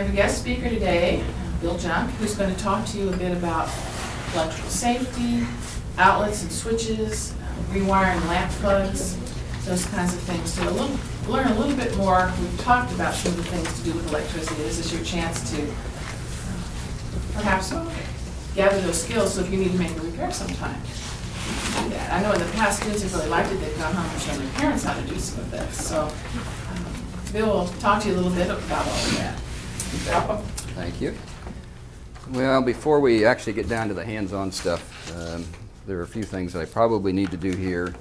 have a guest speaker today, Bill Junk, who's going to talk to you a bit about electrical safety, outlets and switches, rewiring lamp plugs, those kinds of things. So learn a little bit more. We've talked about some of the things to do with electricity. This is your chance to perhaps gather those skills so if you need to make a repair sometime, you can do that. I know in the past, students have really liked it. They've gone home and shown their parents how to do some of this. So Bill will talk to you a little bit about all of that. Welcome. Thank you. Well, before we actually get down to the hands-on stuff, there are a few things that I probably need to do here,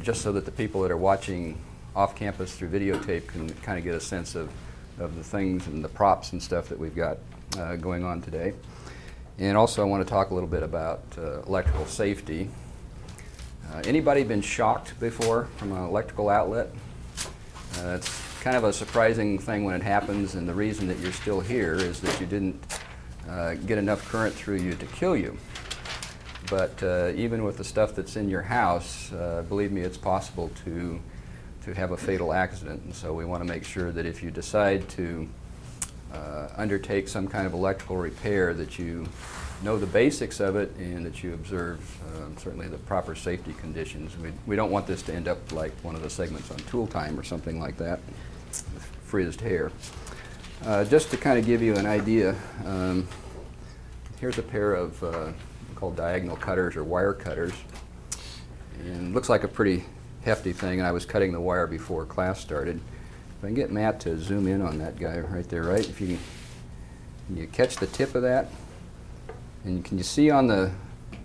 just so that the people that are watching off campus through videotape can kind of get a sense of the things and the props and stuff that we've got going on today. And also I want to talk a little bit about electrical safety. Anybody been shocked before from an electrical outlet? It's kind of a surprising thing when it happens, and the reason that you're still here is that you didn't get enough current through you to kill you. But even with the stuff that's in your house, believe me, it's possible to have a fatal accident. And so we want to make sure that if you decide to undertake some kind of electrical repair, that you know the basics of it and that you observe certainly the proper safety conditions. We don't want this to end up like one of the segments on Tool Time or something like that, with frizzed hair. Just to kind of give you an idea, here's a pair of called diagonal cutters or wire cutters, and looks like a pretty hefty thing, and I was cutting the wire before class started. If I can get Matt to zoom in on that guy right there, right? If you can you catch the tip of that? And can you see on the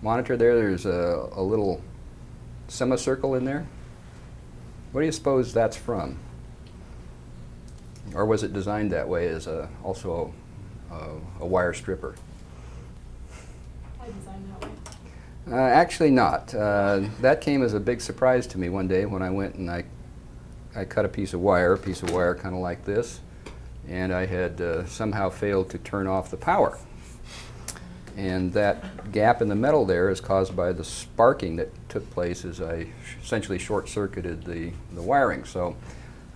monitor there's a little semicircle in there? What do you suppose that's from? Or was it designed that way as also a wire stripper? I designed that way. Actually not. That came as a big surprise to me one day when I went and I cut a piece of wire kind of like this, and I had somehow failed to turn off the power. And that gap in the metal there is caused by the sparking that took place as I essentially short-circuited the wiring. So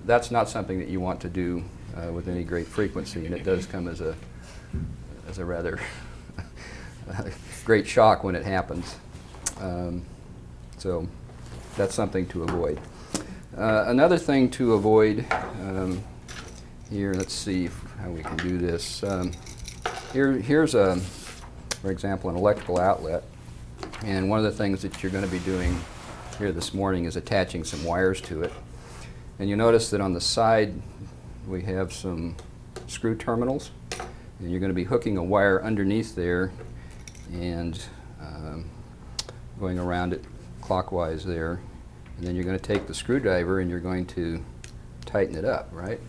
that's not something that you want to do with any great frequency, and it does come as a rather great shock when it happens. So that's something to avoid. Another thing to avoid here, let's see how we can do this. Here's for example, an electrical outlet, and one of the things that you're going to be doing here this morning is attaching some wires to it. And you notice that on the side we have some screw terminals, and you're going to be hooking a wire underneath there and going around it clockwise there, and then you're going to take the screwdriver and you're going to tighten it up, right?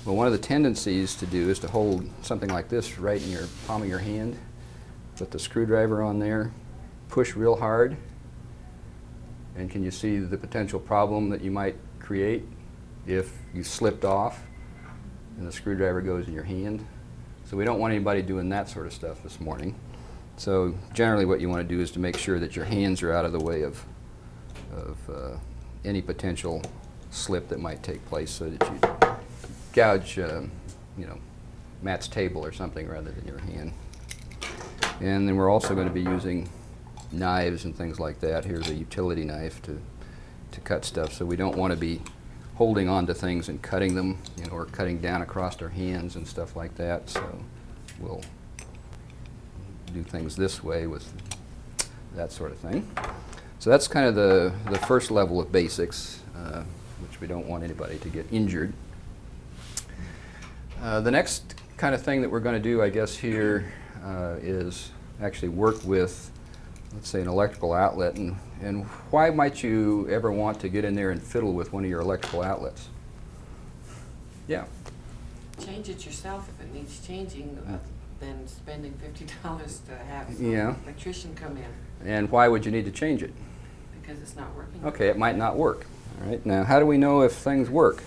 Well, one of the tendencies to do is to hold something like this right in your palm of your hand, put the screwdriver on there, push real hard, and can you see the potential problem that you might create if you slipped off and the screwdriver goes in your hand? So we don't want anybody doing that sort of stuff this morning. So generally what you want to do is to make sure that your hands are out of the way of any potential slip that might take place, so that you gouge Matt's table or something rather than your hand. And then we're also going to be using knives and things like that. Here's a utility knife to cut stuff, so we don't want to be holding on to things and cutting them, or cutting down across our hands and stuff like that. So we'll do things this way with that sort of thing. So that's kind of the first level of basics, which we don't want anybody to get injured. The next kind of thing that we're going to do, I guess, here is actually work with, let's say, an electrical outlet. And why might you ever want to get in there and fiddle with one of your electrical outlets? Yeah. Change it yourself if it needs changing, than spending $50 to have Yeah. electrician come in. And why would you need to change it? Because it's not working. Okay, it might not work. All right. Now, how do we know if things work?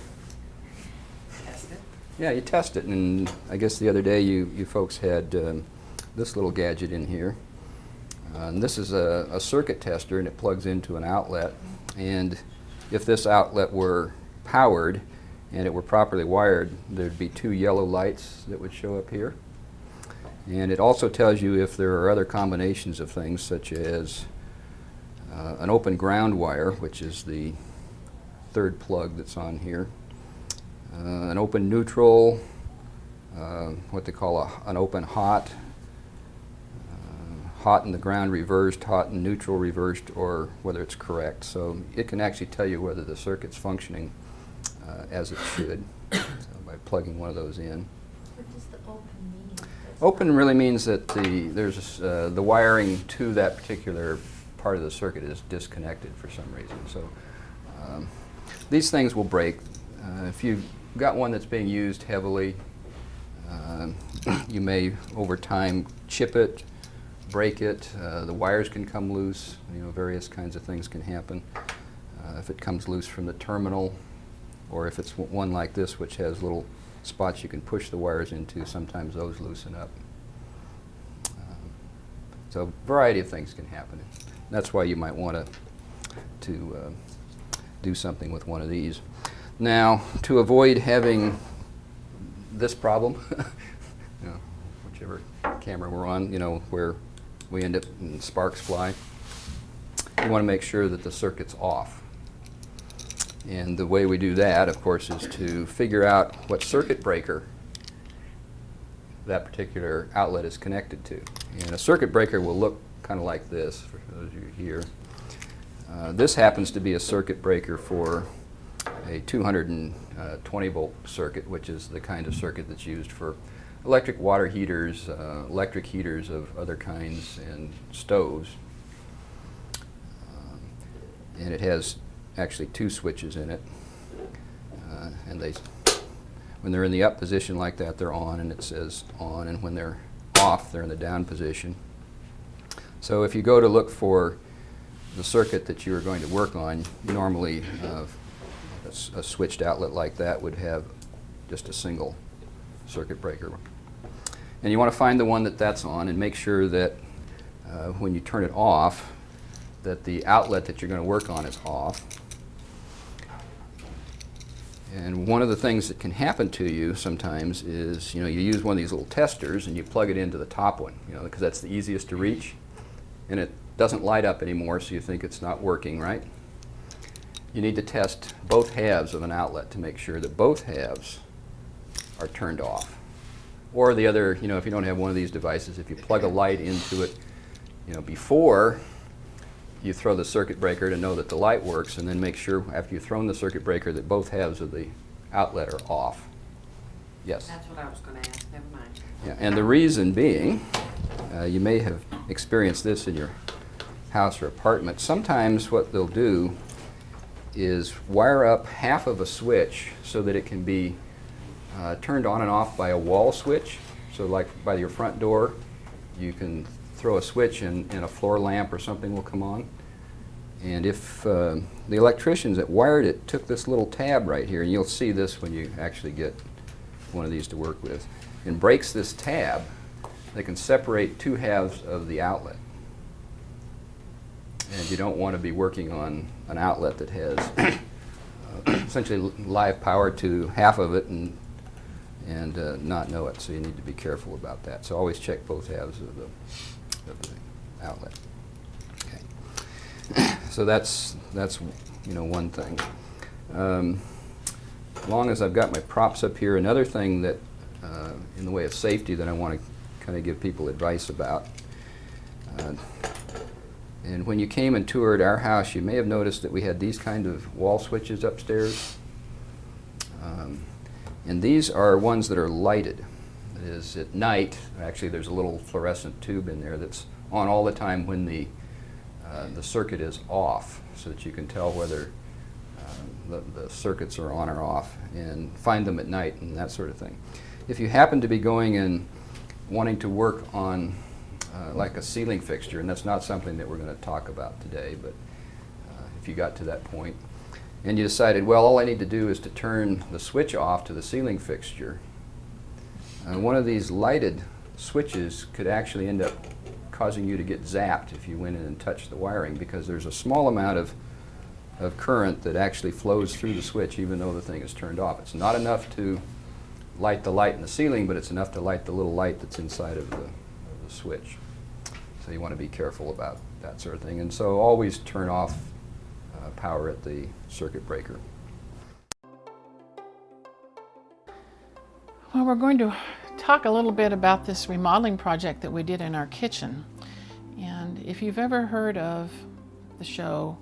Test it. Yeah, you test it, and I guess the other day you folks had this little gadget in here. And this is a circuit tester, and it plugs into an outlet. And if this outlet were powered, and it were properly wired, there'd be 2 yellow lights that would show up here. And it also tells you if there are other combinations of things, such as an open ground wire, which is the 3rd plug that's on here, an open neutral, what they call an open hot, hot in the ground reversed, hot and neutral reversed, or whether it's correct. So it can actually tell you whether the circuit's functioning as it should by plugging one of those in. What does the open mean? Open really means that the wiring to that particular part of the circuit is disconnected for some reason. So these things will break. If you've got one that's being used heavily, you may over time chip it, break it. The wires can come loose. Various kinds of things can happen. If it comes loose from the terminal, or if it's one like this, which has little spots you can push the wires into, sometimes those loosen up. So a variety of things can happen. That's why you might want to do something with one of these. Now, to avoid having this problem, whichever camera we're on, where we end up and sparks fly, you want to make sure that the circuit's off. And the way we do that, of course, is to figure out what circuit breaker that particular outlet is connected to. And a circuit breaker will look kind of like this, for those of you here. This happens to be a circuit breaker for a 220 volt circuit, which is the kind of circuit that's used for electric water heaters, electric heaters of other kinds, and stoves. And it has actually 2 switches in it. And when they're in the up position like that, they're on, and it says on, and when they're off, they're in the down position. So if you go to look for the circuit that you are going to work on, normally a switched outlet like that would have just a single circuit breaker. And you want to find the one that's on, and make sure that when you turn it off, that the outlet that you're going to work on is off. And one of the things that can happen to you sometimes is, you use one of these little testers and you plug it into the top one, because that's the easiest to reach, and it doesn't light up anymore, so you think it's not working, right? You need to test both halves of an outlet to make sure that both halves are turned off. Or the other, if you don't have one of these devices, if you plug a light into it, before you throw the circuit breaker to know that the light works, and then make sure after you've thrown the circuit breaker that both halves of the outlet are off. Yes? That's what I was going to ask. Never mind. Yeah, and the reason being, you may have experienced this in your house or apartment. Sometimes what they'll do is wire up half of a switch so that it can be turned on and off by a wall switch. So like by your front door, you can throw a switch and a floor lamp or something will come on. And if the electricians that wired it took this little tab right here, and you'll see this when you actually get one of these to work with, and breaks this tab, they can separate 2 halves of the outlet. And you don't want to be working on an outlet that has essentially live power to half of it and not know it, so you need to be careful about that. So always check both halves of the outlet. Okay. So that's one thing. As long as I've got my props up here, another thing that in the way of safety that I want to kind of give people advice about. And when you came and toured our house, you may have noticed that we had these kind of wall switches upstairs. And these are ones that are lighted. That is, at night, actually there's a little fluorescent tube in there that's on all the time when the circuit is off, so that you can tell whether the circuits are on or off, and find them at night and that sort of thing. If you happen to be going and wanting to work on like a ceiling fixture, and that's not something that we're going to talk about today, but if you got to that point, and you decided, well, all I need to do is to turn the switch off to the ceiling fixture, one of these lighted switches could actually end up causing you to get zapped if you went in and touched the wiring, because there's a small amount of of current that actually flows through the switch even though the thing is turned off. It's not enough to light the light in the ceiling, but it's enough to light the little light that's inside of the switch. So you want to be careful about that sort of thing. And so always turn off power at the circuit breaker. Well, we're going to talk a little bit about this remodeling project that we did in our kitchen. And if you've ever heard of the show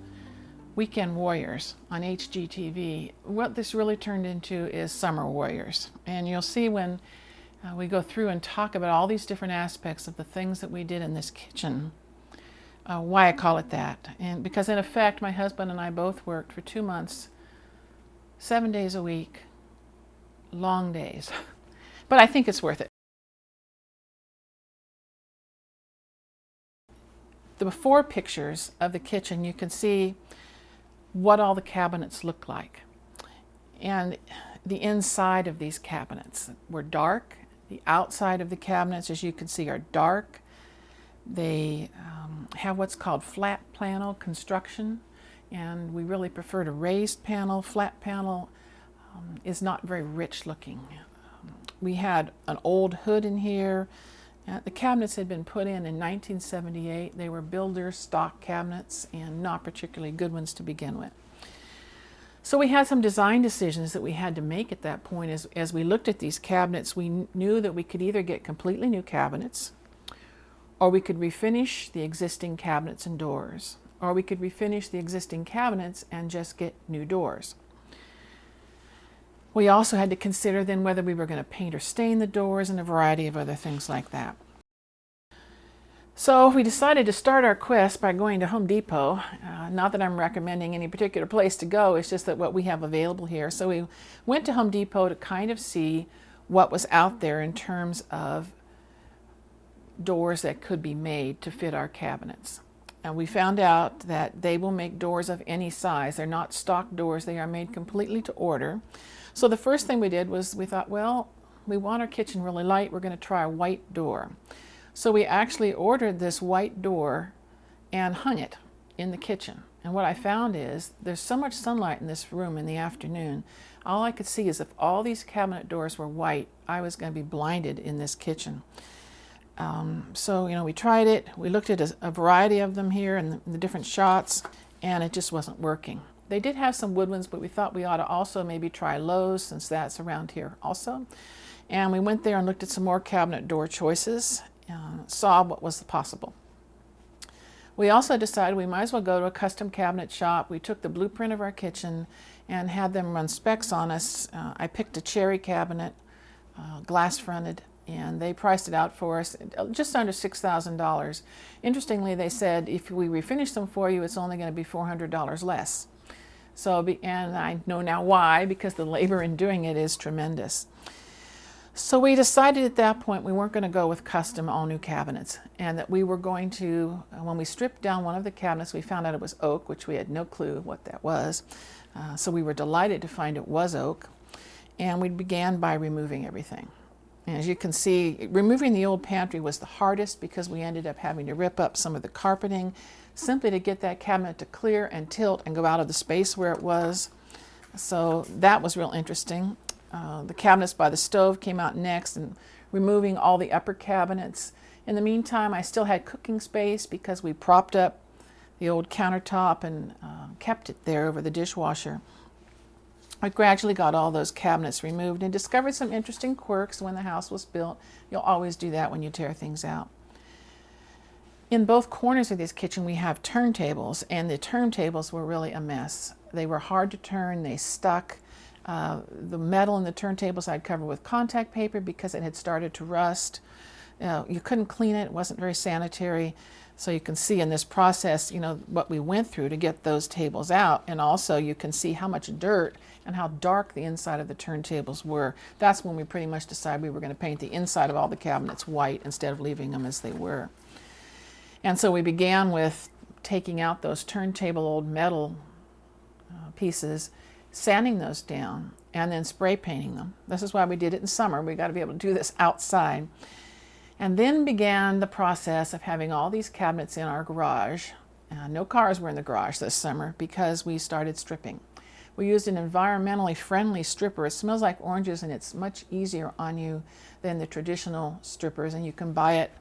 Weekend Warriors on HGTV, what this really turned into is Summer Warriors. And you'll see when we go through and talk about all these different aspects of the things that we did in this kitchen, why I call it that. And because in effect, my husband and I both worked for 2 months, 7 days a week, long days. But I think it's worth it. The before pictures of the kitchen, you can see what all the cabinets look like. And the inside of these cabinets were dark. The outside of the cabinets, as you can see, are dark. They have what's called flat panel construction, and we really preferred a raised panel. Flat panel is not very rich looking. We had an old hood in here. The cabinets had been put in 1978. They were builder stock cabinets and not particularly good ones to begin with. So we had some design decisions that we had to make at that point. As we looked at these cabinets, we knew that we could either get completely new cabinets, or we could refinish the existing cabinets and doors, or we could refinish the existing cabinets and just get new doors. We also had to consider then whether we were going to paint or stain the doors and a variety of other things like that. So we decided to start our quest by going to Home Depot. Not that I'm recommending any particular place to go, it's just that what we have available here. So we went to Home Depot to kind of see what was out there in terms of doors that could be made to fit our cabinets. And we found out that they will make doors of any size. They're not stock doors, they are made completely to order. So the first thing we did was we thought, well, we want our kitchen really light, we're going to try a white door. So we actually ordered this white door and hung it in the kitchen. And what I found is there's so much sunlight in this room in the afternoon. All I could see is if all these cabinet doors were white, I was going to be blinded in this kitchen. So, we tried it. We looked at a variety of them here and the different shots, and it just wasn't working. They did have some wood ones, but we thought we ought to also maybe try Lowe's, since that's around here also. And we went there and looked at some more cabinet door choices, saw what was possible. We also decided we might as well go to a custom cabinet shop. We took the blueprint of our kitchen and had them run specs on us. I picked a cherry cabinet, glass fronted, and they priced it out for us just under $6,000. Interestingly, they said if we refinish them for you, it's only going to be $400 less. So, and I know now why, because the labor in doing it is tremendous. So we decided at that point we weren't going to go with custom all new cabinets, and that we were going to, when we stripped down one of the cabinets, we found out it was oak, which we had no clue what that was. So we were delighted to find it was oak, and we began by removing everything. And as you can see, removing the old pantry was the hardest because we ended up having to rip up some of the carpeting simply to get that cabinet to clear and tilt and go out of the space where it was. So that was real interesting. The cabinets by the stove came out next, and removing all the upper cabinets. In the meantime, I still had cooking space because we propped up the old countertop and kept it there over the dishwasher. I gradually got all those cabinets removed and discovered some interesting quirks when the house was built. You'll always do that when you tear things out. In both corners of this kitchen we have turntables, and the turntables were really a mess. They were hard to turn, they stuck. The metal in the turntables I'd covered with contact paper because it had started to rust. You couldn't clean it, it wasn't very sanitary. So you can see in this process, what we went through to get those tables out, and also you can see how much dirt and how dark the inside of the turntables were. That's when we pretty much decided we were going to paint the inside of all the cabinets white instead of leaving them as they were. And so we began with taking out those turntable old metal pieces, sanding those down, and then spray painting them. This is why we did it in summer. We got to be able to do this outside. And then began the process of having all these cabinets in our garage No cars were in the garage this summer because we started stripping. We used an environmentally friendly stripper. It smells like oranges and it's much easier on you than the traditional strippers, and you can buy it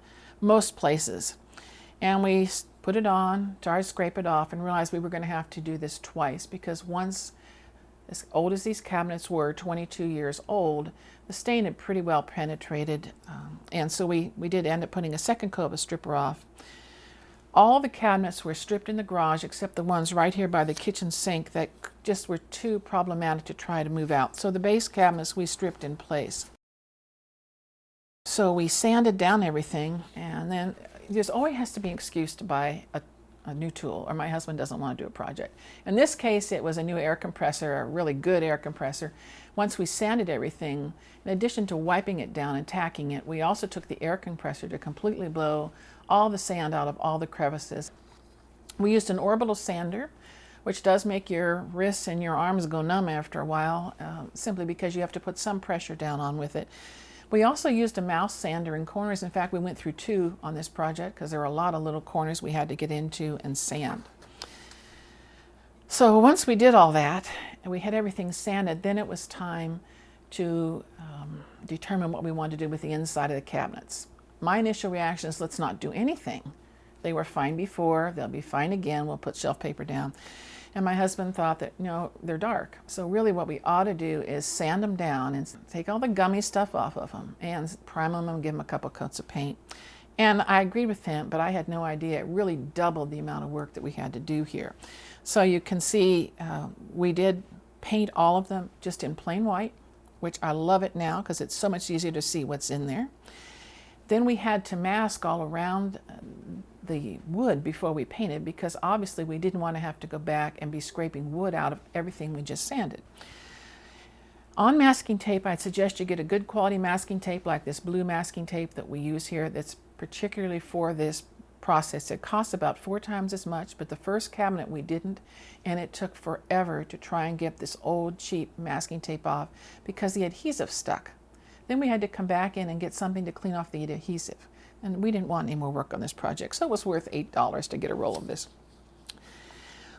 most places. And we put it on, tried to scrape it off, and realized we were going to have to do this twice because once, as old as these cabinets were, 22 years old, the stain had pretty well penetrated, and so we did end up putting a second coat of a stripper off. All the cabinets were stripped in the garage except the ones right here by the kitchen sink that just were too problematic to try to move out. So the base cabinets we stripped in place. So we sanded down everything, and then there's always has to be an excuse to buy a new tool, or my husband doesn't want to do a project. In this case, it was a new air compressor, a really good air compressor. Once we sanded everything, in addition to wiping it down and tacking it, we also took the air compressor to completely blow all the sand out of all the crevices. We used an orbital sander, which does make your wrists and your arms go numb after a while, simply because you have to put some pressure down on with it. We also used a mouse sander in corners. In fact, we went through 2 on this project because there were a lot of little corners we had to get into and sand. So once we did all that and we had everything sanded, then it was time to determine what we wanted to do with the inside of the cabinets. My initial reaction is, let's not do anything. They were fine before, they'll be fine again, we'll put shelf paper down. And my husband thought that, no, they're dark. So really what we ought to do is sand them down and take all the gummy stuff off of them and prime them and give them a couple coats of paint. And I agreed with him, but I had no idea it really doubled the amount of work that we had to do here. So you can see we did paint all of them just in plain white, which I love it now because it's so much easier to see what's in there. Then we had to mask all around the wood before we painted because obviously we didn't want to have to go back and be scraping wood out of everything we just sanded. On masking tape, I'd suggest you get a good quality masking tape like this blue masking tape that we use here that's particularly for this process. It costs about 4 times as much, but the first cabinet we didn't, and it took forever to try and get this old cheap masking tape off because the adhesive stuck. Then we had to come back in and get something to clean off the adhesive. And we didn't want any more work on this project, so it was worth $8 to get a roll of this.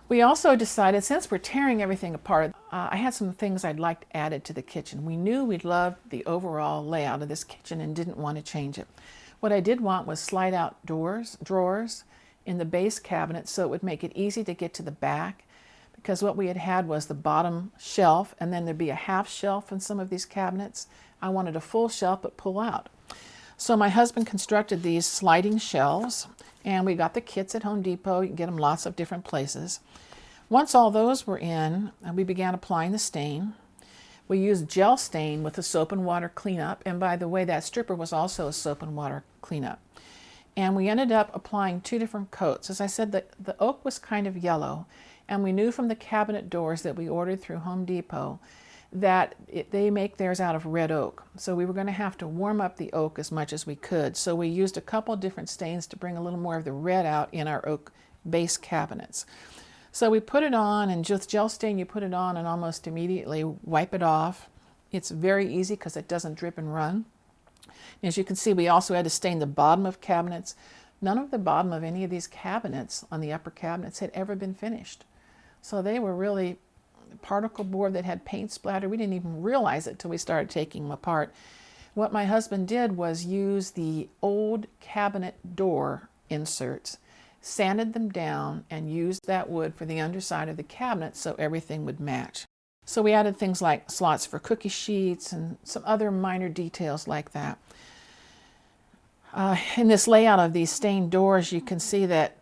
We also decided, since we're tearing everything apart, I had some things I'd like added to the kitchen. We knew we loved the overall layout of this kitchen and didn't want to change it. What I did want was slide out drawers in the base cabinet so it would make it easy to get to the back, because what we had was the bottom shelf and then there'd be a half shelf in some of these cabinets. I wanted a full shelf but pull out. So my husband constructed these sliding shelves, and we got the kits at Home Depot. You can get them lots of different places. Once all those were in, we began applying the stain. We used gel stain with a soap and water cleanup, and by the way, that stripper was also a soap and water cleanup. And we ended up applying 2 different coats. As I said, the oak was kind of yellow, and we knew from the cabinet doors that we ordered through Home Depot that they make theirs out of red oak. So we were going to have to warm up the oak as much as we could. So we used a couple different stains to bring a little more of the red out in our oak base cabinets. So we put it on, and just gel stain, you put it on and almost immediately wipe it off. It's very easy because it doesn't drip and run. As you can see, we also had to stain the bottom of cabinets. None of the bottom of any of these cabinets on the upper cabinets had ever been finished. So they were really particle board that had paint splatter. We didn't even realize it till we started taking them apart. What my husband did was use the old cabinet door inserts, sanded them down, and used that wood for the underside of the cabinet so everything would match. So we added things like slots for cookie sheets and some other minor details like that. In this layout of these stained doors, you can see that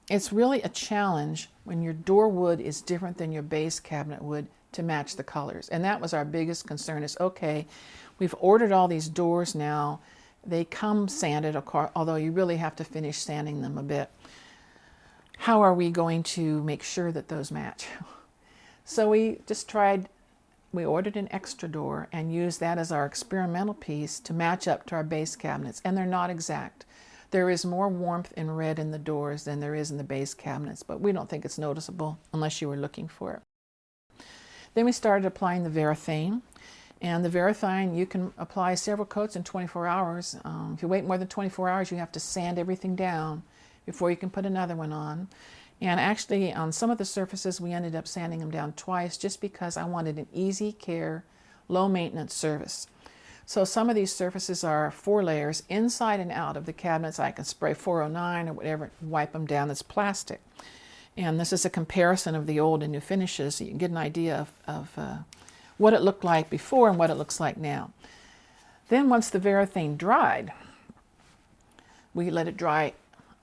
it's really a challenge when your door wood is different than your base cabinet wood to match the colors. And that was our biggest concern is, okay, we've ordered all these doors now. They come sanded, although you really have to finish sanding them a bit. How are we going to make sure that those match? So we just we ordered an extra door and used that as our experimental piece to match up to our base cabinets. And they're not exact. There is more warmth in red in the doors than there is in the base cabinets, but we don't think it's noticeable unless you were looking for it. Then we started applying the Varathane. And the Varathane, you can apply several coats in 24 hours. If you wait more than 24 hours, you have to sand everything down before you can put another one on. And actually on some of the surfaces we ended up sanding them down twice just because I wanted an easy care, low maintenance service. So some of these surfaces are 4 layers inside and out of the cabinets. I can spray 409 or whatever, wipe them down. It's plastic. And this is a comparison of the old and new finishes so you can get an idea of what it looked like before and what it looks like now. Then once the Varathane dried, we let it dry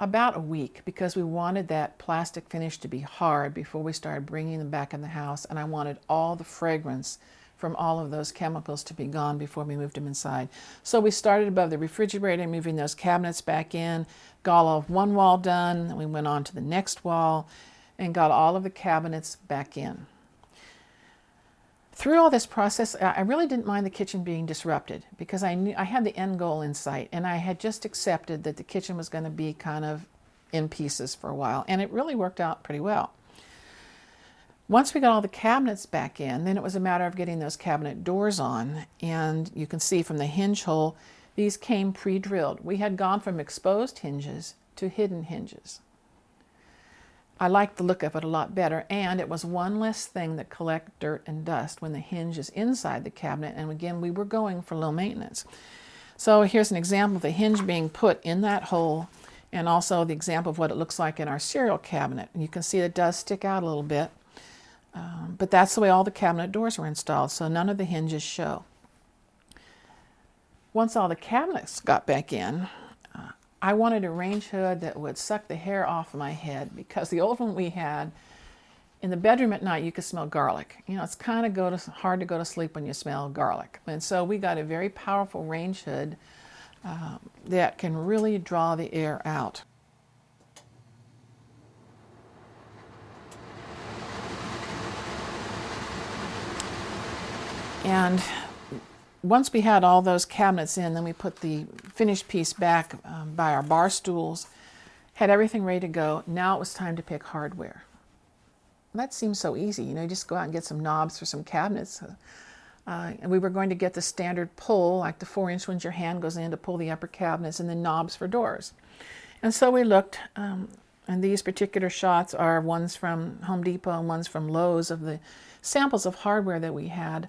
about a week because we wanted that plastic finish to be hard before we started bringing them back in the house, and I wanted all the fragrance from all of those chemicals to be gone before we moved them inside. So we started above the refrigerator, moving those cabinets back in, got all of one wall done, then we went on to the next wall and got all of the cabinets back in. Through all this process, I really didn't mind the kitchen being disrupted because I knew I had the end goal in sight, and I had just accepted that the kitchen was going to be kind of in pieces for a while, and it really worked out pretty well. Once we got all the cabinets back in, then it was a matter of getting those cabinet doors on, and you can see from the hinge hole, these came pre-drilled. We had gone from exposed hinges to hidden hinges. I liked the look of it a lot better, and it was one less thing that collect dirt and dust when the hinge is inside the cabinet, and again we were going for low maintenance. So here's an example of the hinge being put in that hole, and also the example of what it looks like in our cereal cabinet. And you can see it does stick out a little bit, but that's the way all the cabinet doors were installed, so none of the hinges show. Once all the cabinets got back in, I wanted a range hood that would suck the hair off of my head because the old one we had, in the bedroom at night you could smell garlic. You know, it's kind of hard to go to sleep when you smell garlic. And so we got a very powerful range hood that can really draw the air out. And once we had all those cabinets in, then we put the finished piece back by our bar stools, had everything ready to go. Now it was time to pick hardware. That seems so easy, you know, you just go out and get some knobs for some cabinets. And we were going to get the standard pull, like the 4-inch ones your hand goes in to pull the upper cabinets, and then knobs for doors. And so we looked, and these particular shots are ones from Home Depot and ones from Lowe's of the samples of hardware that we had.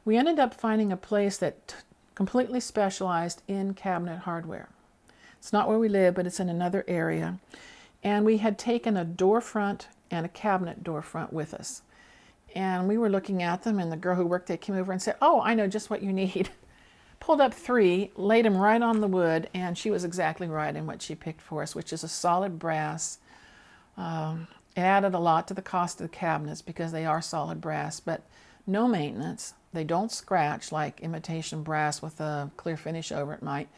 We ended up finding a place that completely specialized in cabinet hardware. It's not where we live, but it's in another area. And we had taken a door front and a cabinet door front with us. And we were looking at them, and the girl who worked there came over and said, "Oh, I know just what you need." Pulled up 3, laid them right on the wood, and she was exactly right in what she picked for us, which is a solid brass. It added a lot to the cost of the cabinets because they are solid brass, but no maintenance. They don't scratch like imitation brass with a clear finish over it might.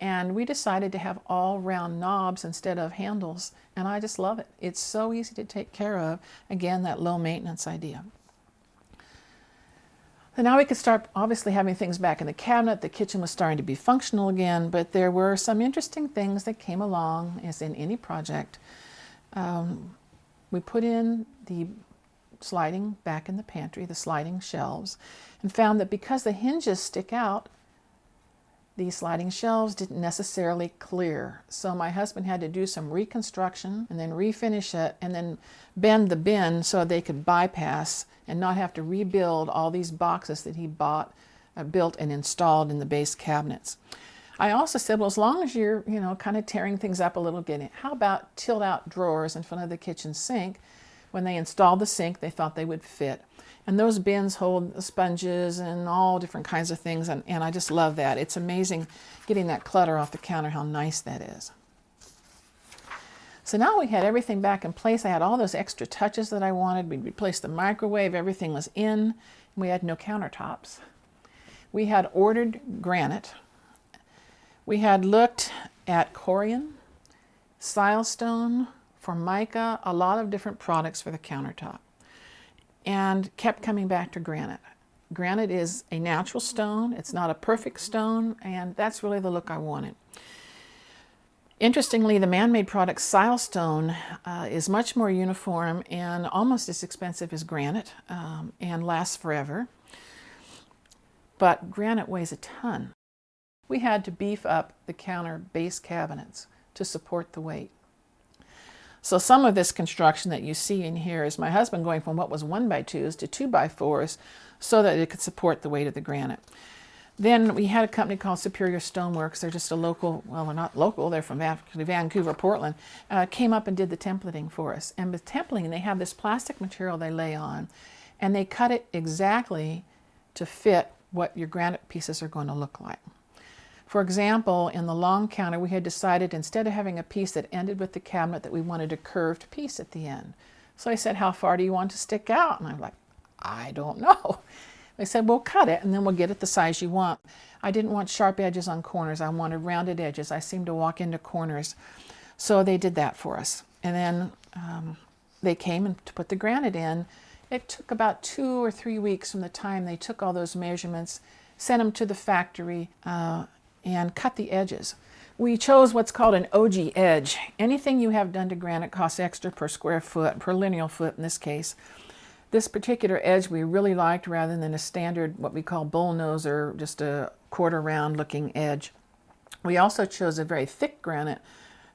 And we decided to have all round knobs instead of handles, and I just love it. It's so easy to take care of. Again, that low maintenance idea. So now we could start obviously having things back in the cabinet. The kitchen was starting to be functional again, but there were some interesting things that came along, as in any project. We put in the sliding back in the pantry, the sliding shelves, and found that because the hinges stick out, these sliding shelves didn't necessarily clear. So my husband had to do some reconstruction and then refinish it and then bend the bin so they could bypass and not have to rebuild all these boxes that he bought, built and installed in the base cabinets. I also said, well, as long as you're, you know, kind of tearing things up a little bit, how about tilt out drawers in front of the kitchen sink? When they installed the sink, they thought they would fit. And those bins hold sponges and all different kinds of things, and I just love that. It's amazing getting that clutter off the counter, how nice that is. So now we had everything back in place. I had all those extra touches that I wanted. We replaced the microwave, everything was in, and we had no countertops. We had ordered granite. We had looked at Corian, Silestone, Formica, a lot of different products for the countertop, and kept coming back to granite. Granite is a natural stone. It's not a perfect stone, and that's really the look I wanted. Interestingly, the man-made product Silestone is much more uniform and almost as expensive as granite and lasts forever. But granite weighs a ton. We had to beef up the counter base cabinets to support the weight. So some of this construction that you see in here is my husband going from what was 1x2s to 2x4s so that it could support the weight of the granite. Then we had a company called Superior Stoneworks. They're just a local, well, they're not local, they're from Vancouver, Portland, came up and did the templating for us. And with templating, they have this plastic material they lay on, and they cut it exactly to fit what your granite pieces are going to look like. For example, in the long counter, we had decided instead of having a piece that ended with the cabinet that we wanted a curved piece at the end. So I said, how far do you want to stick out? And I'm like, I don't know. They said, well, cut it and then we'll get it the size you want. I didn't want sharp edges on corners. I wanted rounded edges. I seem to walk into corners. So they did that for us. And then they came and to put the granite in. It took about 2 or 3 weeks from the time they took all those measurements, sent them to the factory, and cut the edges. We chose what's called an OG edge. Anything you have done to granite costs extra per square foot, per lineal foot in this case. This particular edge we really liked rather than a standard, what we call bullnose or just a quarter round looking edge. We also chose a very thick granite.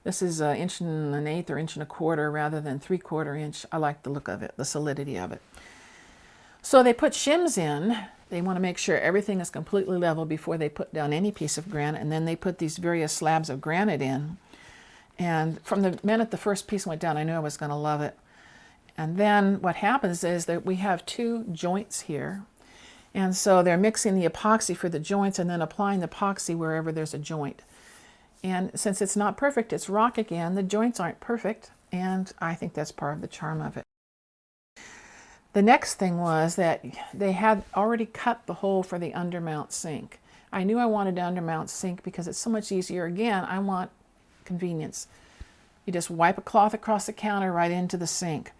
This is 1 1/8 or 1 1/4 rather than 3/4 inch. I like the look of it, the solidity of it. So they put shims in. They want to make sure everything is completely level before they put down any piece of granite, and then they put these various slabs of granite in. And from the minute the first piece went down, I knew I was going to love it. And then what happens is that we have 2 joints here. And so they're mixing the epoxy for the joints and then applying the epoxy wherever there's a joint. And since it's not perfect, it's rock again. The joints aren't perfect, and I think that's part of the charm of it. The next thing was that they had already cut the hole for the undermount sink. I knew I wanted an undermount sink because it's so much easier. Again, I want convenience. You just wipe a cloth across the counter right into the sink.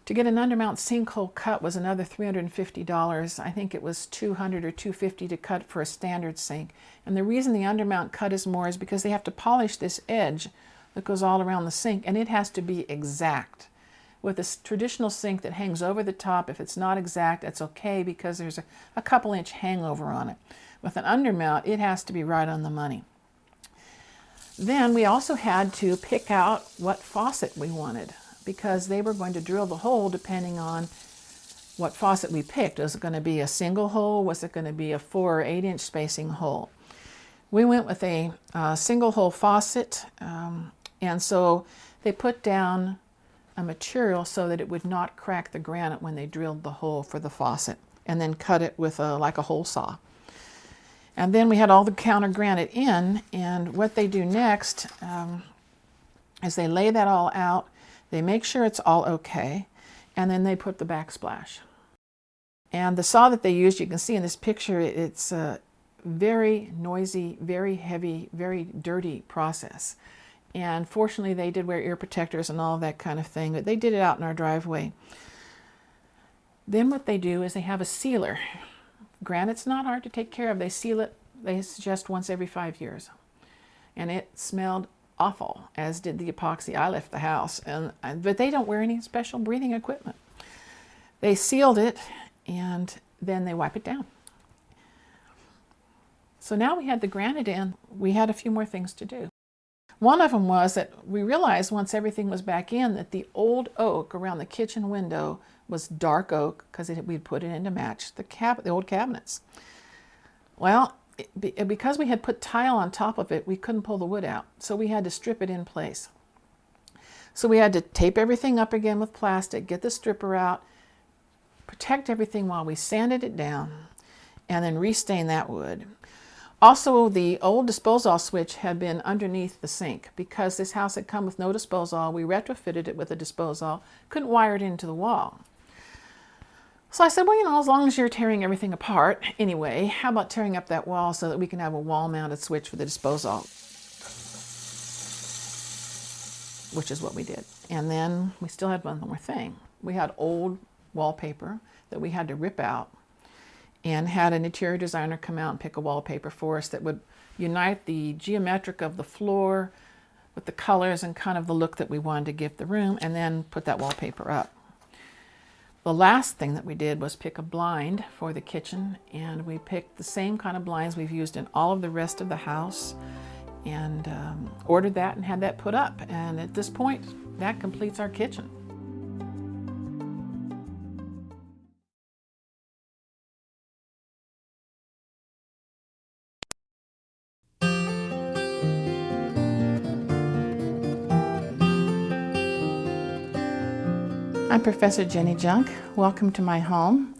To get an undermount sinkhole cut was another $350. I think it was $200 or $250 to cut for a standard sink. And the reason the undermount cut is more is because they have to polish this edge that goes all around the sink, and it has to be exact. With a traditional sink that hangs over the top, if it's not exact, it's okay because there's a couple inch hangover on it. With an undermount, it has to be right on the money. Then we also had to pick out what faucet we wanted, because they were going to drill the hole depending on what faucet we picked. Was it going to be a single hole? Was it going to be a 4 or 8 inch spacing hole? We went with a single hole faucet, and so they put down a material so that it would not crack the granite when they drilled the hole for the faucet, and then cut it with like a hole saw. And then we had all the counter granite in, and what they do next is they lay that all out. They make sure it's all okay, and then they put the backsplash. And the saw that they used, you can see in this picture, it's a very noisy, very heavy, very dirty process. And fortunately, they did wear ear protectors and all that kind of thing, but they did it out in our driveway. Then what they do is they have a sealer. Granite's not hard to take care of. They seal it, they suggest once every 5 years. And it smelled awful, as did the epoxy. I left the house, but they don't wear any special breathing equipment. They sealed it, and then they wipe it down. So now we had the granite in, we had a few more things to do. One of them was that we realized once everything was back in that the old oak around the kitchen window was dark oak because we'd put it in to match the old cabinets. Well, because we had put tile on top of it, we couldn't pull the wood out, so we had to strip it in place. So we had to tape everything up again with plastic, get the stripper out, protect everything while we sanded it down, and then restain that wood. Also, the old disposal switch had been underneath the sink. Because this house had come with no disposal, we retrofitted it with a disposal, couldn't wire it into the wall. So I said, well, you know, as long as you're tearing everything apart anyway, how about tearing up that wall so that we can have a wall-mounted switch for the disposal? Which is what we did. And then we still had one more thing. We had old wallpaper that we had to rip out, and had an interior designer come out and pick a wallpaper for us that would unite the geometric of the floor with the colors and kind of the look that we wanted to give the room, and then put that wallpaper up. The last thing that we did was pick a blind for the kitchen, and we picked the same kind of blinds we've used in all of the rest of the house, and ordered that and had that put up. And at this point, that completes our kitchen. I'm Professor Jenny Junk. Welcome to my home.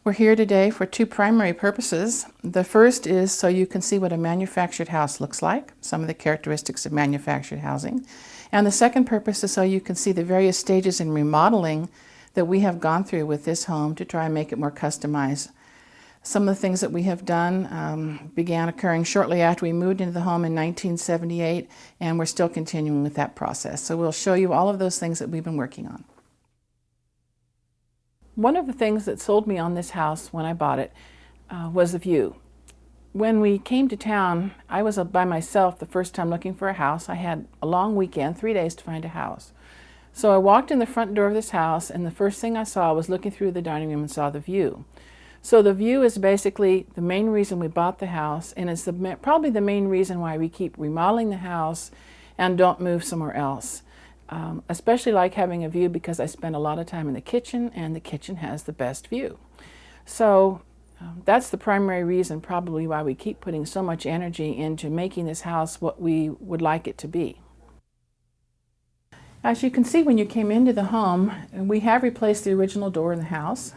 We're here today for two primary purposes. The first is so you can see what a manufactured house looks like, some of the characteristics of manufactured housing. And the second purpose is so you can see the various stages in remodeling that we have gone through with this home to try and make it more customized. Some of the things that we have done began occurring shortly after we moved into the home in 1978, and we're still continuing with that process. So we'll show you all of those things that we've been working on. One of the things that sold me on this house when I bought it was the view. When we came to town, I was by myself the first time looking for a house. I had a long weekend, 3 days to find a house. So I walked in the front door of this house, and the first thing I saw was looking through the dining room and saw the view. So the view is basically the main reason we bought the house, and it's probably the main reason why we keep remodeling the house and don't move somewhere else. Especially like having a view because I spend a lot of time in the kitchen, and the kitchen has the best view. So that's the primary reason probably why we keep putting so much energy into making this house what we would like it to be. As you can see when you came into the home, we have replaced the original door in the house.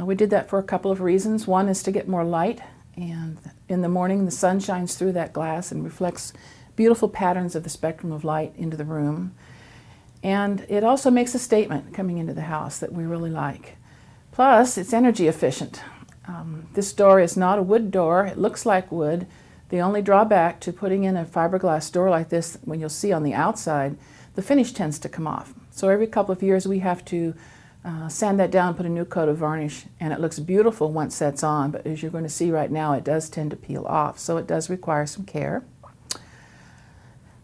We did that for a couple of reasons. One is to get more light, and in the morning the sun shines through that glass and reflects beautiful patterns of the spectrum of light into the room. And it also makes a statement coming into the house that we really like. Plus, it's energy efficient. This door is not a wood door. It looks like wood. The only drawback to putting in a fiberglass door like this, when you'll see on the outside, the finish tends to come off. So every couple of years we have to sand that down, put a new coat of varnish, and it looks beautiful once that's on, but as you're going to see right now, it does tend to peel off. So it does require some care.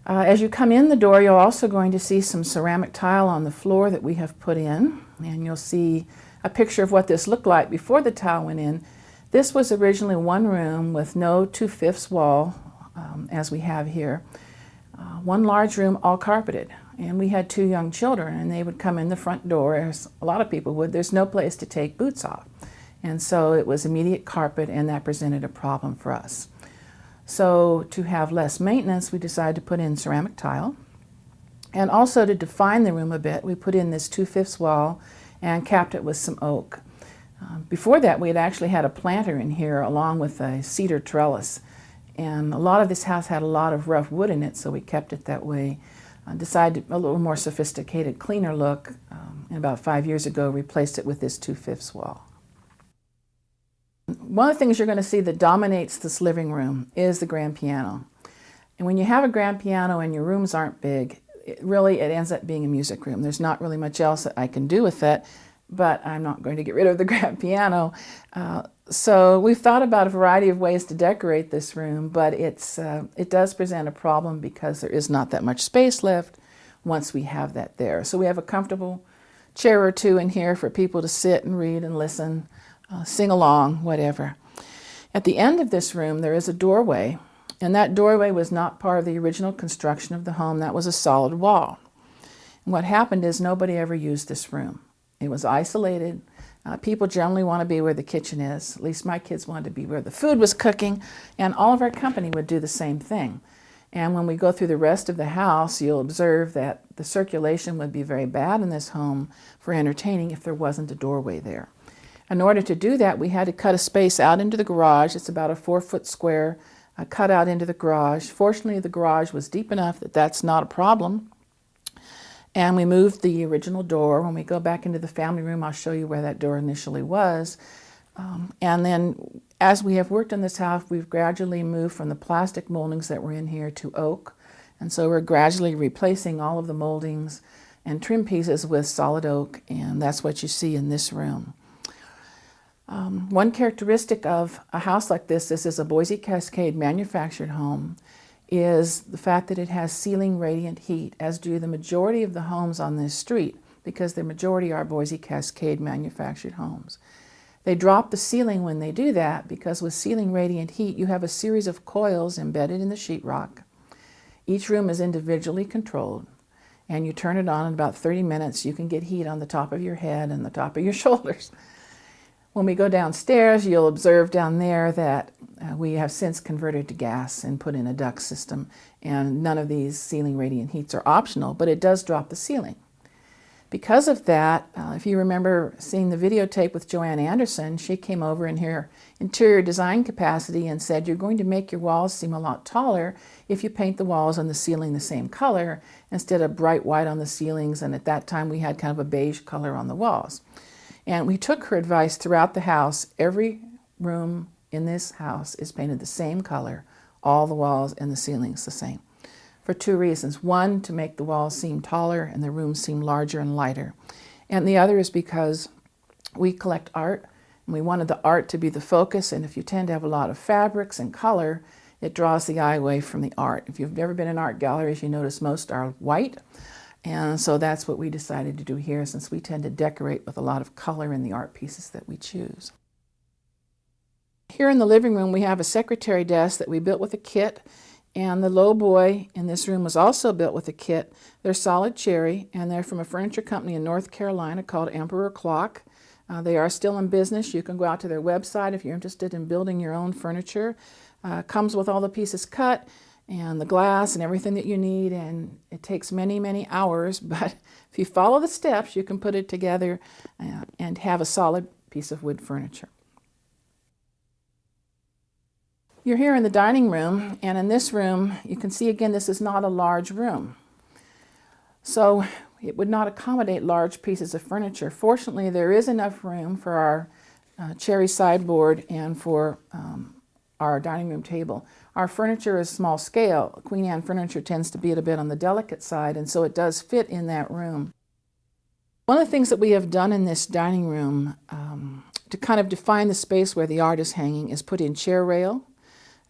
As you come in the door, you're also going to see some ceramic tile on the floor that we have put in, and you'll see a picture of what this looked like before the tile went in. This was originally one room with no 2/5 wall, as we have here. One large room, all carpeted, and we had 2 young children, and they would come in the front door, as a lot of people would. There's no place to take boots off, and so it was immediate carpet, and that presented a problem for us. So to have less maintenance, we decided to put in ceramic tile. And also to define the room a bit, we put in this 2/5 wall and capped it with some oak. Before that, we had actually had a planter in here along with a cedar trellis. And a lot of this house had a lot of rough wood in it, so we kept it that way. Decided a little more sophisticated, cleaner look, and about 5 years ago replaced it with this 2/5 wall. One of the things you're going to see that dominates this living room is the grand piano. And when you have a grand piano and your rooms aren't big, it ends up being a music room. There's not really much else that I can do with it, but I'm not going to get rid of the grand piano. So we've thought about a variety of ways to decorate this room, but it does present a problem because there is not that much space left once we have that there. So we have a comfortable chair or two in here for people to sit and read and listen, sing along, whatever. At the end of this room, there is a doorway, and that doorway was not part of the original construction of the home. That was a solid wall. And what happened is nobody ever used this room. It was isolated. People generally want to be where the kitchen is. At least my kids wanted to be where the food was cooking, and all of our company would do the same thing. And when we go through the rest of the house, you'll observe that the circulation would be very bad in this home for entertaining if there wasn't a doorway there. In order to do that, we had to cut a space out into the garage. It's about a 4-foot square cut out into the garage. Fortunately, the garage was deep enough that that's not a problem. And we moved the original door. When we go back into the family room, I'll show you where that door initially was. And then as we have worked on this house, we've gradually moved from the plastic moldings that were in here to oak. And so we're gradually replacing all of the moldings and trim pieces with solid oak, and that's what you see in this room. One characteristic of a house like this is a Boise Cascade manufactured home, is the fact that it has ceiling radiant heat, as do the majority of the homes on this street, because the majority are Boise Cascade manufactured homes. They drop the ceiling when they do that because with ceiling radiant heat, you have a series of coils embedded in the sheetrock, Each room is individually controlled, and you turn it on in about 30 minutes. You can get heat on the top of your head and the top of your shoulders. When we go downstairs, you'll observe down there that we have since converted to gas and put in a duct system, and none of these ceiling radiant heats are optional, but it does drop the ceiling. Because of that, if you remember seeing the videotape with Joanne Anderson, she came over in her interior design capacity and said, you're going to make your walls seem a lot taller if you paint the walls and the ceiling the same color instead of bright white on the ceilings, and at that time we had kind of a beige color on the walls. And we took her advice throughout the house. Every room in this house is painted the same color, all the walls and the ceilings the same, for two reasons. One, to make the walls seem taller and the rooms seem larger and lighter. And the other is because we collect art, and we wanted the art to be the focus, and if you tend to have a lot of fabrics and color, it draws the eye away from the art. If you've ever been in art galleries, you notice most are white. And so that's what we decided to do here, since we tend to decorate with a lot of color in the art pieces that we choose. Here in the living room, we have a secretary desk that we built with a kit, and the low boy in this room was also built with a kit. They're solid cherry, and they're from a furniture company in North Carolina called Emperor Clock. They are still in business. You can go out to their website if you're interested in building your own furniture. Comes with all the pieces cut, and the glass and everything that you need, and it takes many, many hours, but if you follow the steps, you can put it together and have a solid piece of wood furniture. You're here in the dining room, and in this room, you can see again, this is not a large room. So it would not accommodate large pieces of furniture. Fortunately, there is enough room for our cherry sideboard and for our dining room table. Our furniture is small scale. Queen Anne furniture tends to be a bit on the delicate side, and so it does fit in that room. One of the things that we have done in this dining room to kind of define the space where the art is hanging is put in chair rail,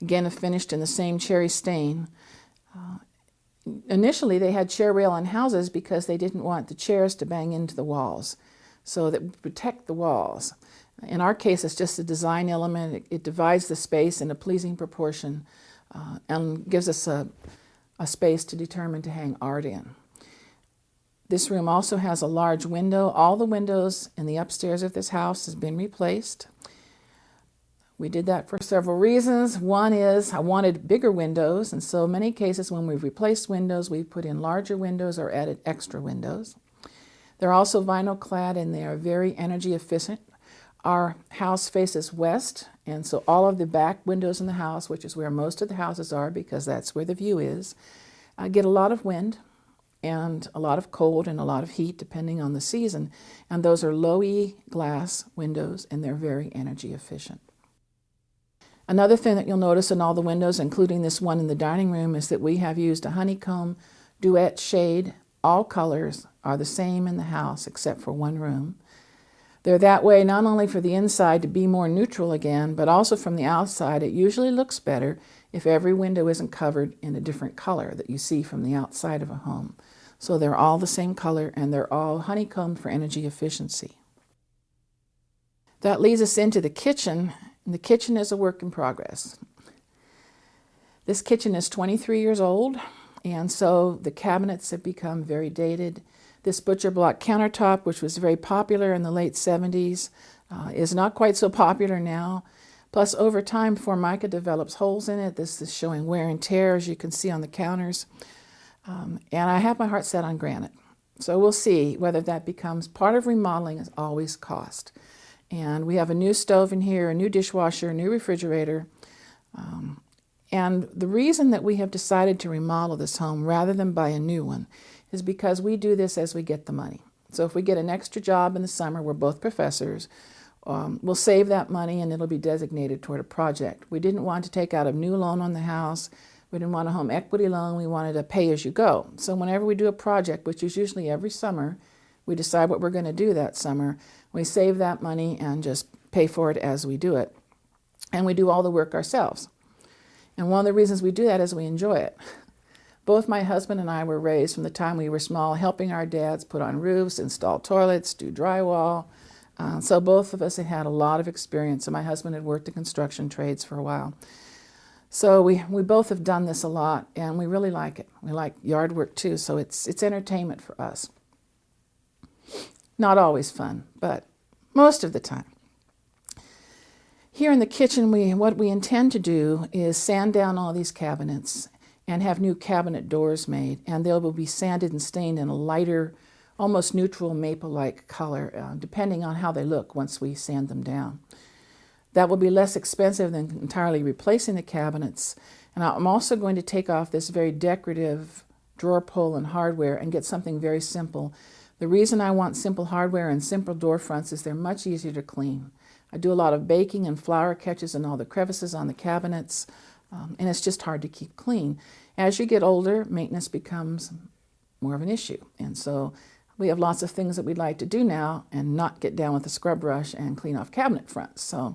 again finished in the same cherry stain. Initially they had chair rail on houses because they didn't want the chairs to bang into the walls, so that would protect the walls. In our case, it's just a design element. It divides the space in a pleasing proportion and gives us a space to determine to hang art in. This room also has a large window. All the windows in the upstairs of this house has been replaced. We did that for several reasons. One is I wanted bigger windows, and so in many cases when we've replaced windows, we've put in larger windows or added extra windows. They're also vinyl clad, and they are very energy efficient. Our house faces west, and so all of the back windows in the house, which is where most of the houses are because that's where the view is, get a lot of wind and a lot of cold and a lot of heat depending on the season. And those are low E glass windows, and they're very energy efficient. Another thing that you'll notice in all the windows, including this one in the dining room, is that we have used a honeycomb duet shade. All colors are the same in the house except for one room. They're that way not only for the inside to be more neutral again, but also from the outside. It usually looks better if every window isn't covered in a different color that you see from the outside of a home. So they're all the same color, and they're all honeycombed for energy efficiency. That leads us into the kitchen, and the kitchen is a work in progress. This kitchen is 23 years old, and so the cabinets have become very dated. This butcher block countertop, which was very popular in the late 70s, is not quite so popular now. Plus, over time, Formica develops holes in it. This is showing wear and tear, as you can see on the counters. And I have my heart set on granite. So we'll see whether that becomes part of remodeling. Is always cost. And we have a new stove in here, a new dishwasher, a new refrigerator. And the reason that we have decided to remodel this home rather than buy a new one is because we do this as we get the money. So if we get an extra job in the summer, we're both professors, we'll save that money and it'll be designated toward a project. We didn't want to take out a new loan on the house. We didn't want a home equity loan. We wanted a pay-as-you-go. So whenever we do a project, which is usually every summer, we decide what we're going to do that summer. We save that money and just pay for it as we do it. And we do all the work ourselves. And one of the reasons we do that is we enjoy it. Both my husband and I were raised from the time we were small, helping our dads put on roofs, install toilets, do drywall. So both of us had had a lot of experience, and my husband had worked in construction trades for a while. So we both have done this a lot, and we really like it. We like yard work too, so it's entertainment for us. Not always fun, but most of the time. Here in the kitchen, what we intend to do is sand down all these cabinets and have new cabinet doors made, and they will be sanded and stained in a lighter, almost neutral maple-like color, depending on how they look once we sand them down. That will be less expensive than entirely replacing the cabinets. And I'm also going to take off this very decorative drawer pull and hardware and get something very simple. The reason I want simple hardware and simple door fronts is they're much easier to clean. I do a lot of baking, and flour catches in all the crevices on the cabinets, and it's just hard to keep clean. As you get older, maintenance becomes more of an issue. And so we have lots of things that we'd like to do now and not get down with a scrub brush and clean off cabinet fronts. So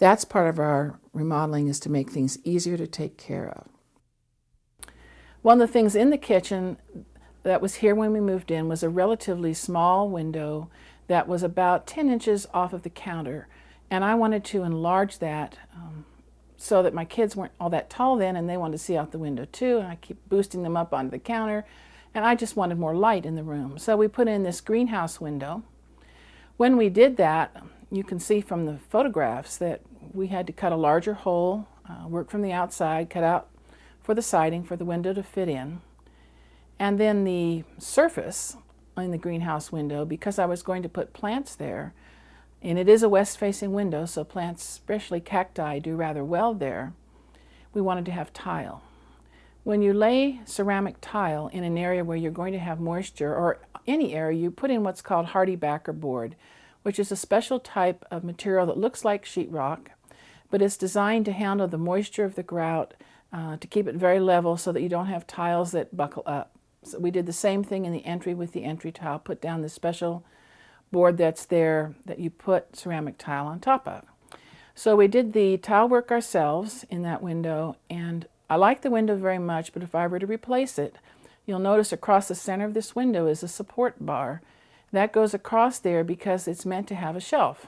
that's part of our remodeling, is to make things easier to take care of. One of the things in the kitchen that was here when we moved in was a relatively small window that was about 10 inches off of the counter. And I wanted to enlarge that so that my kids weren't all that tall then, and they wanted to see out the window too, and I keep boosting them up onto the counter. And I just wanted more light in the room. So we put in this greenhouse window. When we did that, you can see from the photographs that we had to cut a larger hole, work from the outside, cut out for the siding for the window to fit in. And then the surface in the greenhouse window, because I was going to put plants there, and it is a west-facing window, so plants, especially cacti, do rather well there, we wanted to have tile. When you lay ceramic tile in an area where you're going to have moisture, or any area, you put in what's called HardieBacker board, which is a special type of material that looks like sheetrock, but it's designed to handle the moisture of the grout, to keep it very level so that you don't have tiles that buckle up. So we did the same thing in the entry with the entry tile, put down the special board that's there that you put ceramic tile on top of. So we did the tile work ourselves in that window, and I like the window very much, but if I were to replace it, you'll notice across the center of this window is a support bar. That goes across there because it's meant to have a shelf.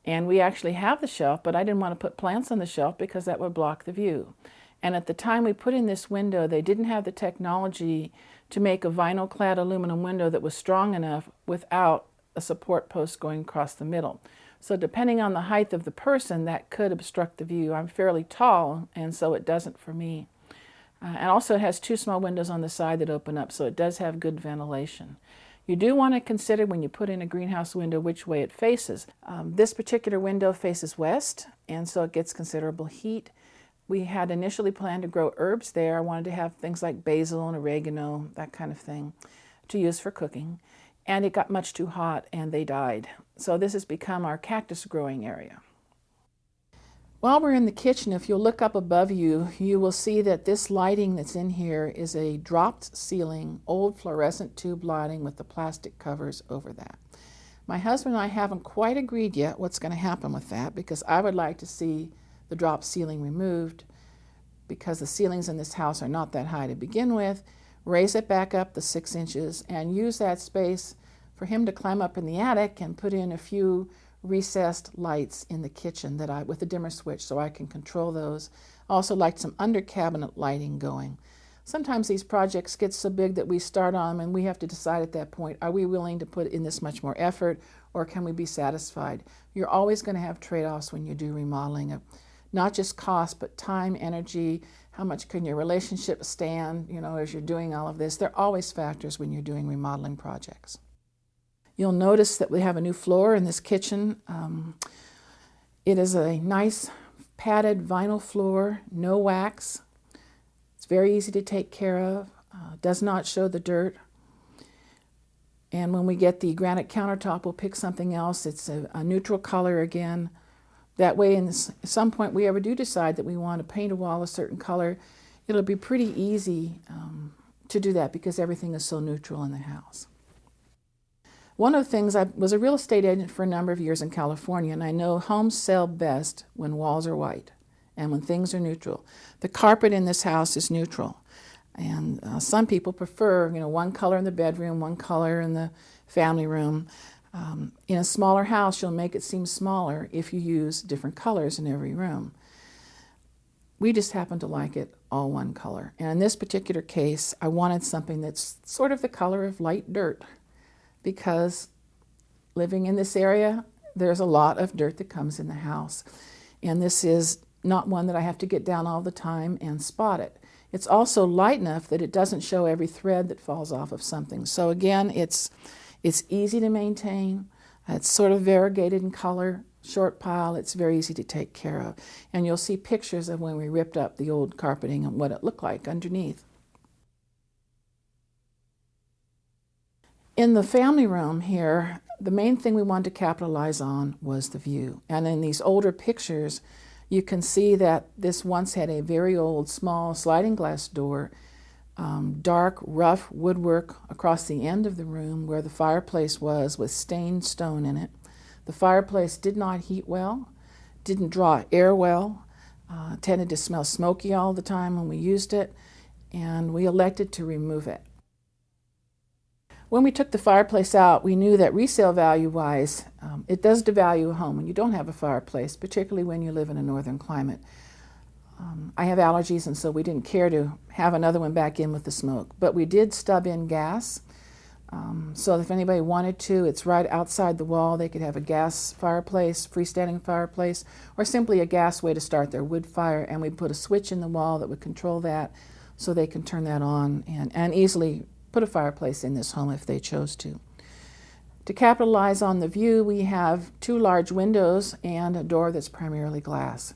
And we actually have the shelf, but I didn't want to put plants on the shelf because that would block the view. And at the time we put in this window, they didn't have the technology to make a vinyl-clad aluminum window that was strong enough without a support post going across the middle. So depending on the height of the person, that could obstruct the view. I'm fairly tall, and so it doesn't for me. And also it has two small windows on the side that open up, so it does have good ventilation. You do want to consider when you put in a greenhouse window which way it faces. This particular window faces west, and so it gets considerable heat. We had initially planned to grow herbs there. I wanted to have things like basil and oregano, that kind of thing, to use for cooking. And it got much too hot and they died. So this has become our cactus growing area. While we're in the kitchen, if you'll look up above you, you will see that this lighting that's in here is a dropped ceiling, old fluorescent tube lighting with the plastic covers over that. My husband and I haven't quite agreed yet what's going to happen with that, because I would like to see the drop ceiling removed, because the ceilings in this house are not that high to begin with, raise it back up the 6 inches and use that space for him to climb up in the attic and put in a few recessed lights in the kitchen that with a dimmer switch so I can control those. Also like some under cabinet lighting going. Sometimes these projects get so big that we start on them and we have to decide at that point, are we willing to put in this much more effort, or can we be satisfied? You're always going to have trade-offs when you do remodeling. Not just cost, but time, energy, how much can your relationship stand, as you're doing all of this. There are always factors when you're doing remodeling projects. You'll notice that we have a new floor in this kitchen. It is a nice padded vinyl floor, no wax. It's very easy to take care of, does not show the dirt. And when we get the granite countertop, we'll pick something else. It's a neutral color again. That way, at some point we ever do decide that we want to paint a wall a certain color, it'll be pretty easy to do that because everything is so neutral in the house. One of the things, I was a real estate agent for a number of years in California, and I know homes sell best when walls are white and when things are neutral. The carpet in this house is neutral, and some people prefer, one color in the bedroom, one color in the family room. In a smaller house, you'll make it seem smaller if you use different colors in every room. We just happen to like it all one color. And in this particular case, I wanted something that's sort of the color of light dirt, because living in this area, there's a lot of dirt that comes in the house. And this is not one that I have to get down all the time and spot it. It's also light enough that it doesn't show every thread that falls off of something. So again, it's easy to maintain. It's sort of variegated in color, short pile. It's very easy to take care of. And you'll see pictures of when we ripped up the old carpeting and what it looked like underneath. In the family room here, the main thing we wanted to capitalize on was the view. And in these older pictures, you can see that this once had a very old, small sliding glass door, dark, rough woodwork across the end of the room where the fireplace was, with stained stone in it. The fireplace did not heat well, didn't draw air well, tended to smell smoky all the time when we used it, and we elected to remove it. When we took the fireplace out, we knew that resale value-wise, it does devalue a home when you don't have a fireplace, particularly when you live in a northern climate. I have allergies, and so we didn't care to have another one back in with the smoke. But we did stub in gas, so if anybody wanted to, it's right outside the wall. They could have a gas fireplace, freestanding fireplace, or simply a gas way to start their wood fire, and we put a switch in the wall that would control that, so they can turn that on and easily put a fireplace in this home if they chose to. To capitalize on the view, we have 2 large windows and a door that's primarily glass.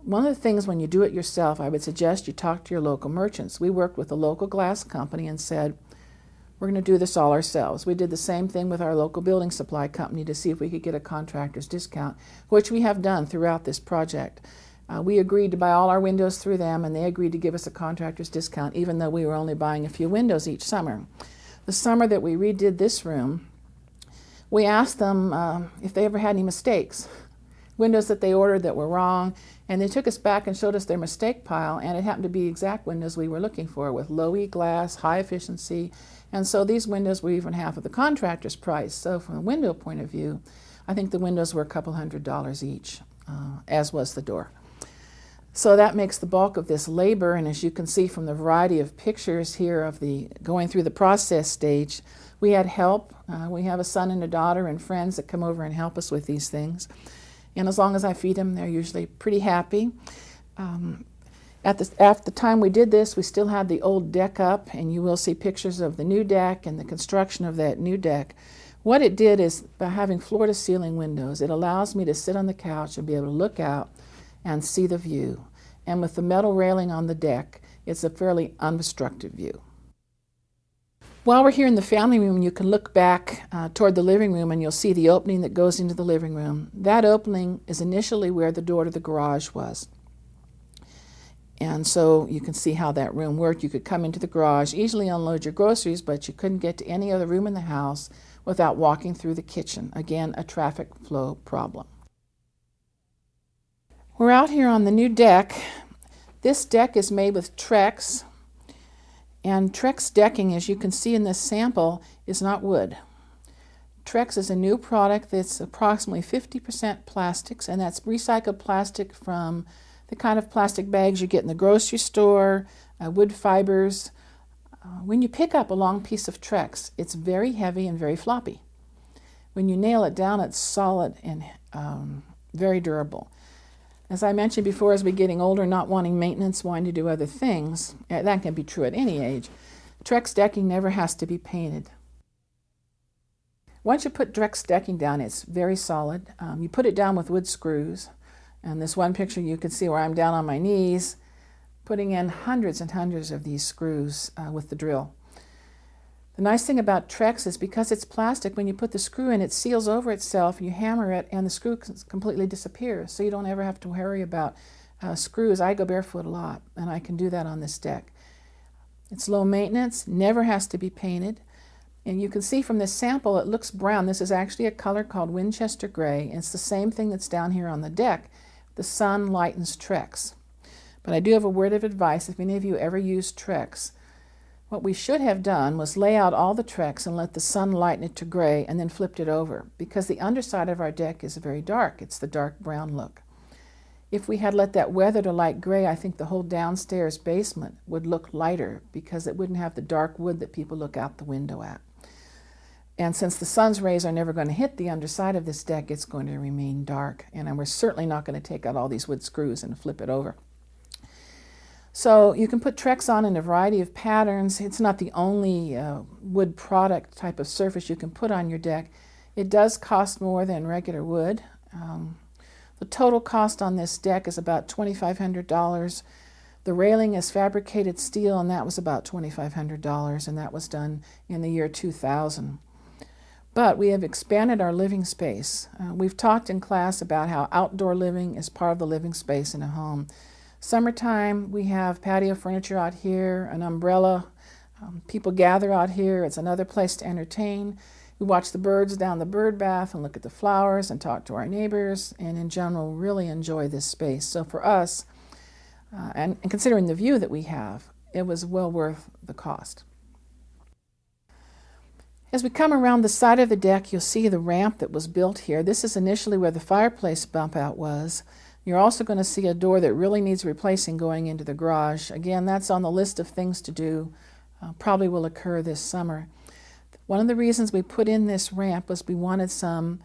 One of the things when you do it yourself, I would suggest you talk to your local merchants. We worked with a local glass company and said, we're going to do this all ourselves. We did the same thing with our local building supply company to see if we could get a contractor's discount, which we have done throughout this project. We agreed to buy all our windows through them, and they agreed to give us a contractor's discount, even though we were only buying a few windows each summer. The summer that we redid this room, we asked them if they ever had any mistakes, windows that they ordered that were wrong, and they took us back and showed us their mistake pile, and it happened to be exact windows we were looking for, with low E glass, high efficiency, and so these windows were even half of the contractor's price. So from a window point of view, I think the windows were a couple $100 each, as was the door. So that makes the bulk of this labor, and as you can see from the variety of pictures here of the going through the process stage, we had help. We have a son and a daughter and friends that come over and help us with these things. And as long as I feed them, they're usually pretty happy. At the time we did this, we still had the old deck up, and you will see pictures of the new deck and the construction of that new deck. What it did is, by having floor-to-ceiling windows, it allows me to sit on the couch and be able to look out and see the view. And with the metal railing on the deck, it's a fairly unobstructed view. While we're here in the family room, you can look back toward the living room and you'll see the opening that goes into the living room. That opening is initially where the door to the garage was. And so you can see how that room worked. You could come into the garage, easily unload your groceries, but you couldn't get to any other room in the house without walking through the kitchen. Again, a traffic flow problem. We're out here on the new deck. This deck is made with Trex, and Trex decking, as you can see in this sample, is not wood. Trex is a new product that's approximately 50% plastics, and that's recycled plastic from the kind of plastic bags you get in the grocery store, wood fibers. When you pick up a long piece of Trex, it's very heavy and very floppy. When you nail it down, it's solid and very durable. As I mentioned before, as we're getting older, not wanting maintenance, wanting to do other things, that can be true at any age. Trex decking never has to be painted. Once you put Trex decking down, it's very solid. You put it down with wood screws. And this one picture you can see where I'm down on my knees, putting in hundreds and hundreds of these screws with the drill. The nice thing about Trex is because it's plastic, when you put the screw in, it seals over itself, you hammer it, and the screw completely disappears. So you don't ever have to worry about screws. I go barefoot a lot, and I can do that on this deck. It's low maintenance, never has to be painted. And you can see from this sample, it looks brown. This is actually a color called Winchester Gray. And it's the same thing that's down here on the deck. The sun lightens Trex. But I do have a word of advice. If any of you ever use Trex, what we should have done was lay out all the Trex and let the sun lighten it to gray and then flipped it over, because the underside of our deck is very dark. It's the dark brown look. If we had let that weather to light gray, I think the whole downstairs basement would look lighter because it wouldn't have the dark wood that people look out the window at. And since the sun's rays are never going to hit the underside of this deck, it's going to remain dark. And we're certainly not going to take out all these wood screws and flip it over. So you can put Trex on in a variety of patterns. It's not the only wood product type of surface you can put on your deck. It does cost more than regular wood. The total cost on this deck is about $2,500. The railing is fabricated steel, and that was about $2,500, and that was done in the year 2000. But we have expanded our living space. We've talked in class about how outdoor living is part of the living space in a home. Summertime, we have patio furniture out here, an umbrella. People gather out here. It's another place to entertain. We watch the birds down the bird bath and look at the flowers and talk to our neighbors, and in general really enjoy this space. So for us, and considering the view that we have, it was well worth the cost. As we come around the side of the deck, you'll see the ramp that was built here. This is initially where the fireplace bump out was. You're also going to see a door that really needs replacing going into the garage. Again, that's on the list of things to do. Probably will occur this summer. One of the reasons we put in this ramp was we wanted some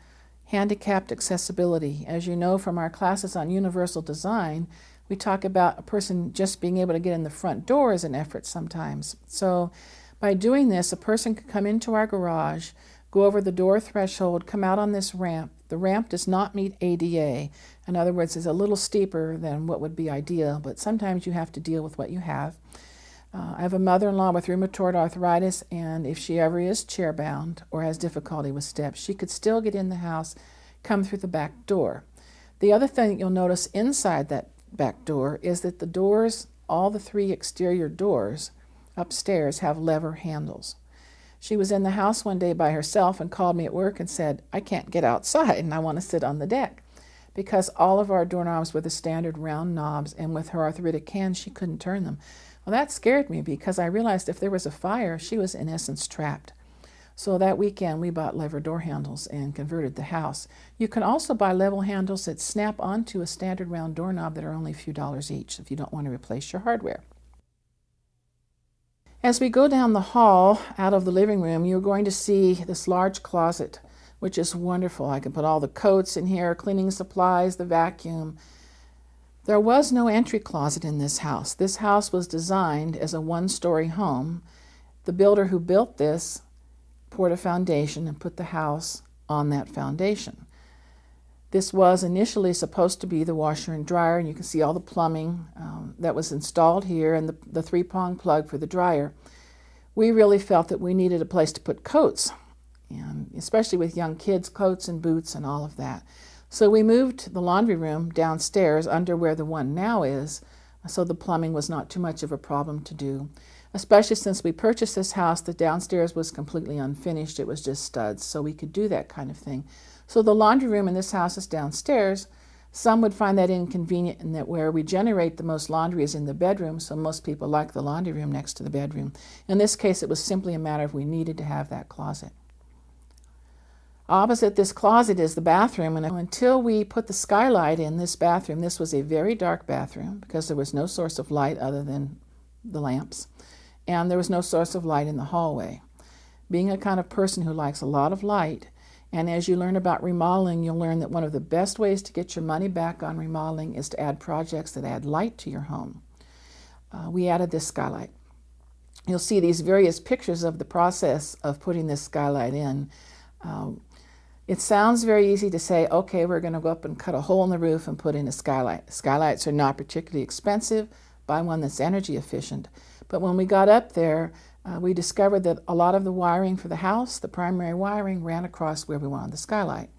handicapped accessibility. As you know from our classes on universal design, we talk about a person just being able to get in the front door is an effort sometimes. So by doing this, a person could come into our garage, go over the door threshold, come out on this ramp. The ramp does not meet ADA. In other words, it's a little steeper than what would be ideal, but sometimes you have to deal with what you have. I have a mother-in-law with rheumatoid arthritis, and if she ever is chair-bound or has difficulty with steps, she could still get in the house, come through the back door. The other thing that you'll notice inside that back door is that the doors, all the 3 exterior doors upstairs, have lever handles. She was in the house one day by herself and called me at work and said, "I can't get outside and I want to sit on the deck," because all of our doorknobs were the standard round knobs, and with her arthritic hands she couldn't turn them. Well, that scared me because I realized if there was a fire, she was in essence trapped. So that weekend we bought lever door handles and converted the house. You can also buy level handles that snap onto a standard round doorknob that are only a few dollars each if you don't want to replace your hardware. As we go down the hall out of the living room, you're going to see this large closet, which is wonderful. I can put all the coats in here, cleaning supplies, the vacuum. There was no entry closet in this house. This house was designed as a one-story home. The builder who built this poured a foundation and put the house on that foundation. This was initially supposed to be the washer and dryer, and you can see all the plumbing that was installed here and the 3-prong plug for the dryer. We really felt that we needed a place to put coats, and especially with young kids, coats and boots and all of that. So we moved the laundry room downstairs under where the one now is, so the plumbing was not too much of a problem to do. Especially since we purchased this house, the downstairs was completely unfinished. It was just studs, so we could do that kind of thing. So the laundry room in this house is downstairs. Some would find that inconvenient in that where we generate the most laundry is in the bedroom, so most people like the laundry room next to the bedroom. In this case, it was simply a matter of we needed to have that closet. Opposite this closet is the bathroom, and until we put the skylight in this bathroom, this was a very dark bathroom because there was no source of light other than the lamps, and there was no source of light in the hallway. Being a kind of person who likes a lot of light, and as you learn about remodeling, you'll learn that one of the best ways to get your money back on remodeling is to add projects that add light to your home. We added this skylight. You'll see these various pictures of the process of putting this skylight in. It sounds very easy to say, okay, we're going to go up and cut a hole in the roof and put in a skylight. Skylights are not particularly expensive. Buy one that's energy efficient. But when we got up there, we discovered that a lot of the wiring for the house, the primary wiring, ran across where we wanted the skylight.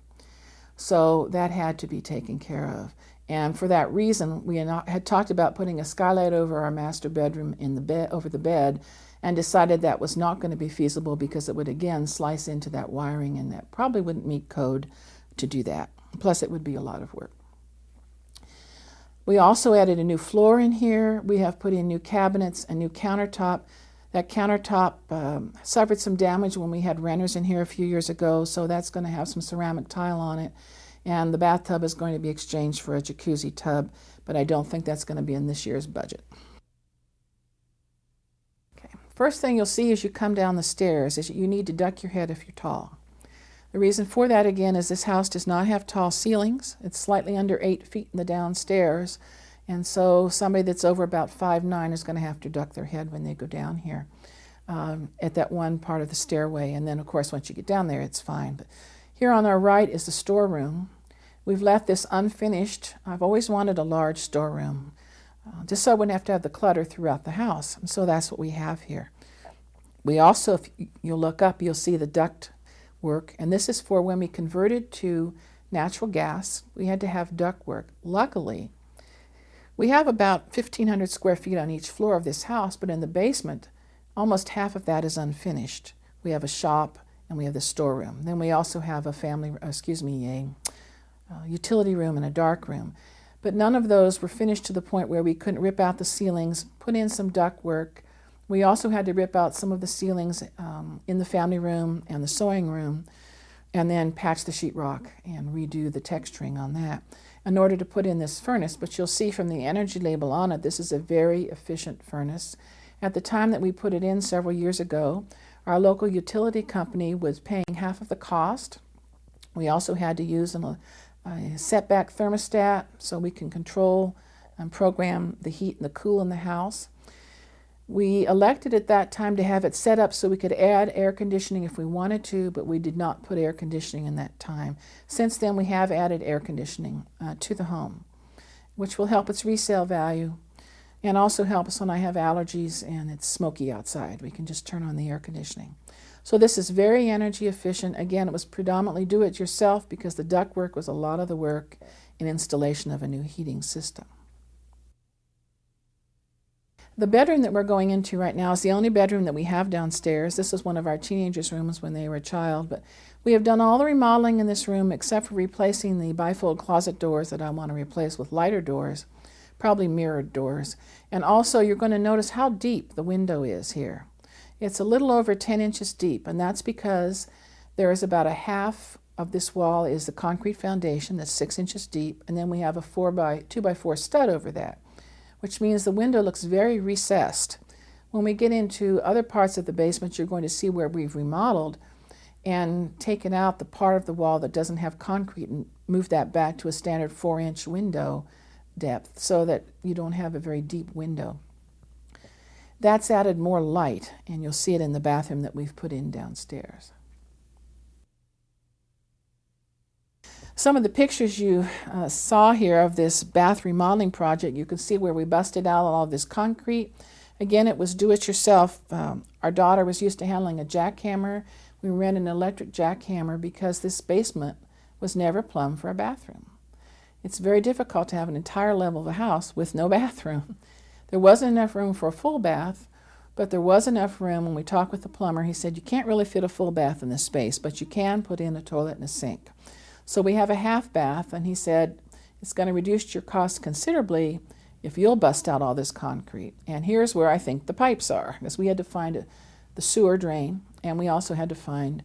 So that had to be taken care of. And for that reason, we had talked about putting a skylight over our master bedroom in the bed, over the bed, and decided that was not going to be feasible because it would again slice into that wiring, and that probably wouldn't meet code to do that. Plus it would be a lot of work. We also added a new floor in here. We have put in new cabinets, a new countertop. That countertop suffered some damage when we had renters in here a few years ago, so that's going to have some ceramic tile on it. And the bathtub is going to be exchanged for a jacuzzi tub, but I don't think that's going to be in this year's budget. Okay. First thing you'll see as you come down the stairs is you need to duck your head if you're tall. The reason for that, again, is this house does not have tall ceilings. It's slightly under 8 feet in the downstairs, and so somebody that's over about 5'9" is going to have to duck their head when they go down here at that one part of the stairway. And then, of course, once you get down there, it's fine. But here on our right is the storeroom. We've left this unfinished. I've always wanted a large storeroom, just so I wouldn't have to have the clutter throughout the house. And so that's what we have here. We also, if you'll look up, you'll see the duct work, and this is for when we converted to natural gas. We had to have duct work. Luckily, we have about 1,500 square feet on each floor of this house, but in the basement, almost half of that is unfinished. We have a shop and we have the storeroom. Then we also have a utility room and a dark room. But none of those were finished to the point where we couldn't rip out the ceilings, put in some duct work. We also had to rip out some of the ceilings in the family room and the sewing room, and then patch the sheetrock and redo the texturing on that in order to put in this furnace. But you'll see from the energy label on it, this is a very efficient furnace. At the time that we put it in several years ago, our local utility company was paying half of the cost. We also had to use a setback thermostat so we can control and program the heat and the cool in the house. We elected at that time to have it set up so we could add air conditioning if we wanted to, but we did not put air conditioning in that time. Since then, we have added air conditioning to the home, which will help its resale value and also help us when I have allergies and it's smoky outside. We can just turn on the air conditioning. So this is very energy efficient. Again, it was predominantly do-it-yourself because the ductwork was a lot of the work in installation of a new heating system. The bedroom that we're going into right now is the only bedroom that we have downstairs. This is one of our teenagers' rooms when they were a child, but we have done all the remodeling in this room except for replacing the bifold closet doors that I want to replace with lighter doors, probably mirrored doors. And also you're going to notice how deep the window is here. It's a little over 10 inches deep, and that's because there is about a half of this wall is the concrete foundation that's 6 inches deep, and then we have a 2x4 stud over that, which means the window looks very recessed. When we get into other parts of the basement, you're going to see where we've remodeled and taken out the part of the wall that doesn't have concrete and moved that back to a standard 4-inch window depth so that you don't have a very deep window. That's added more light, and you'll see it in the bathroom that we've put in downstairs. Some of the pictures you saw here of this bath remodeling project, you can see where we busted out all of this concrete. Again, it was do-it-yourself. Our daughter was used to handling a jackhammer. We rented an electric jackhammer because this basement was never plumbed for a bathroom. It's very difficult to have an entire level of a house with no bathroom. There wasn't enough room for a full bath, but there was enough room. When we talked with the plumber, he said, you can't really fit a full bath in this space, but you can put in a toilet and a sink. So we have a half bath, and he said, it's going to reduce your costs considerably if you'll bust out all this concrete. And here's where I think the pipes are, because we had to find the sewer drain, and we also had to find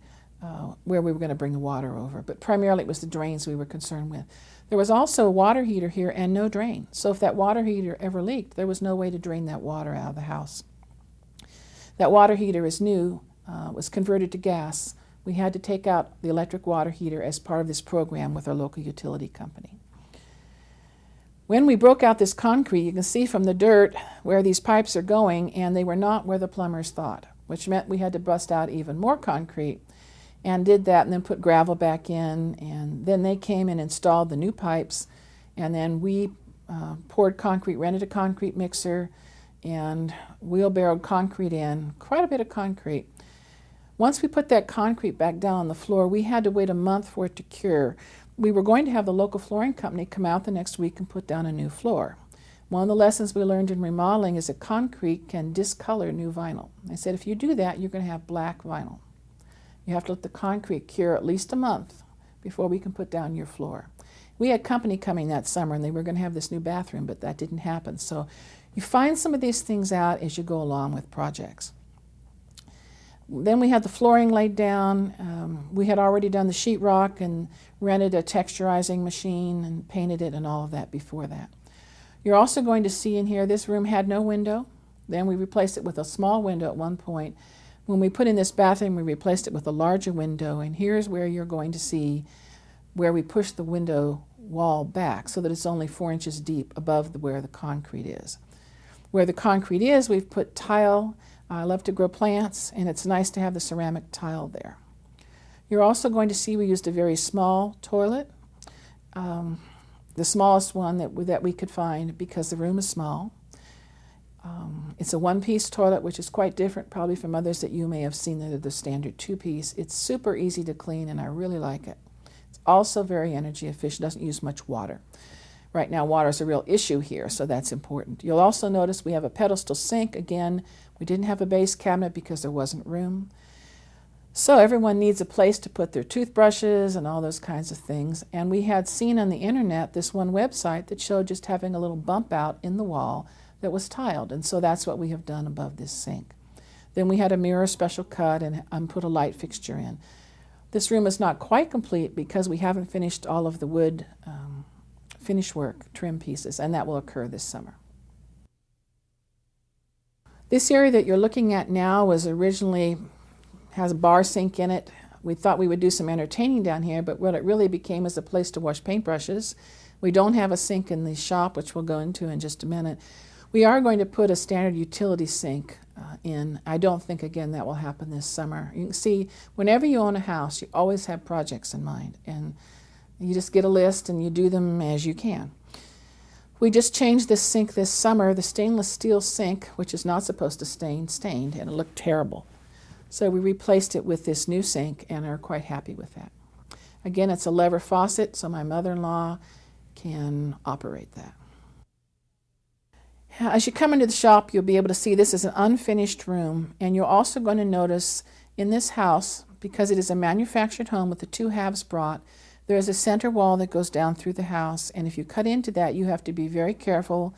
where we were going to bring the water over. But primarily it was the drains we were concerned with. There was also a water heater here and no drain. So if that water heater ever leaked, there was no way to drain that water out of the house. That water heater is new, was converted to gas. We had to take out the electric water heater as part of this program with our local utility company. When we broke out this concrete, you can see from the dirt where these pipes are going, and they were not where the plumbers thought, which meant we had to bust out even more concrete, and did that and then put gravel back in, and then they came and installed the new pipes, and then we poured concrete, rented a concrete mixer, and wheelbarrowed concrete in, quite a bit of concrete. Once we put that concrete back down on the floor, we had to wait a month for it to cure. We were going to have the local flooring company come out the next week and put down a new floor. One of the lessons we learned in remodeling is that concrete can discolor new vinyl. They said if you do that, you're going to have black vinyl. You have to let the concrete cure at least a month before we can put down your floor. We had company coming that summer, and they were going to have this new bathroom, but that didn't happen. So you find some of these things out as you go along with projects. Then we had the flooring laid down. We had already done the sheetrock and rented a texturizing machine and painted it and all of that before that. You're also going to see in here, this room had no window. Then we replaced it with a small window at one point. When we put in this bathroom, we replaced it with a larger window, and here's where you're going to see where we pushed the window wall back so that it's only 4 inches deep above where the concrete is. Where the concrete is, we've put tile. I love to grow plants, and it's nice to have the ceramic tile there. You're also going to see we used a very small toilet, the smallest one that we could find because the room is small. It's a one-piece toilet, which is quite different probably from others that you may have seen that are the standard two-piece. It's super easy to clean, and I really like it. It's also very energy efficient, doesn't use much water. Right now, water is a real issue here, so that's important. You'll also notice we have a pedestal sink. Again, we didn't have a base cabinet because there wasn't room. So everyone needs a place to put their toothbrushes and all those kinds of things. And we had seen on the internet this one website that showed just having a little bump out in the wall that was tiled. And so that's what we have done above this sink. Then we had a mirror special cut and put a light fixture in. This room is not quite complete because we haven't finished all of the wood finish work, trim pieces, and that will occur this summer. This area that you're looking at now was originally has a bar sink in it. We thought we would do some entertaining down here, but what it really became is a place to wash paintbrushes. We don't have a sink in the shop, which we'll go into in just a minute. We are going to put a standard utility sink in. I don't think, again, that will happen this summer. You can see, whenever you own a house, you always have projects in mind, and you just get a list and you do them as you can. We just changed this sink this summer. The stainless steel sink, which is not supposed to stain, stained, and it looked terrible. So we replaced it with this new sink and are quite happy with that. Again, it's a lever faucet, so my mother-in-law can operate that. As you come into the shop, you'll be able to see this is an unfinished room, and you're also going to notice in this house, because it is a manufactured home with the two halves brought, there is a center wall that goes down through the house, and if you cut into that, you have to be very careful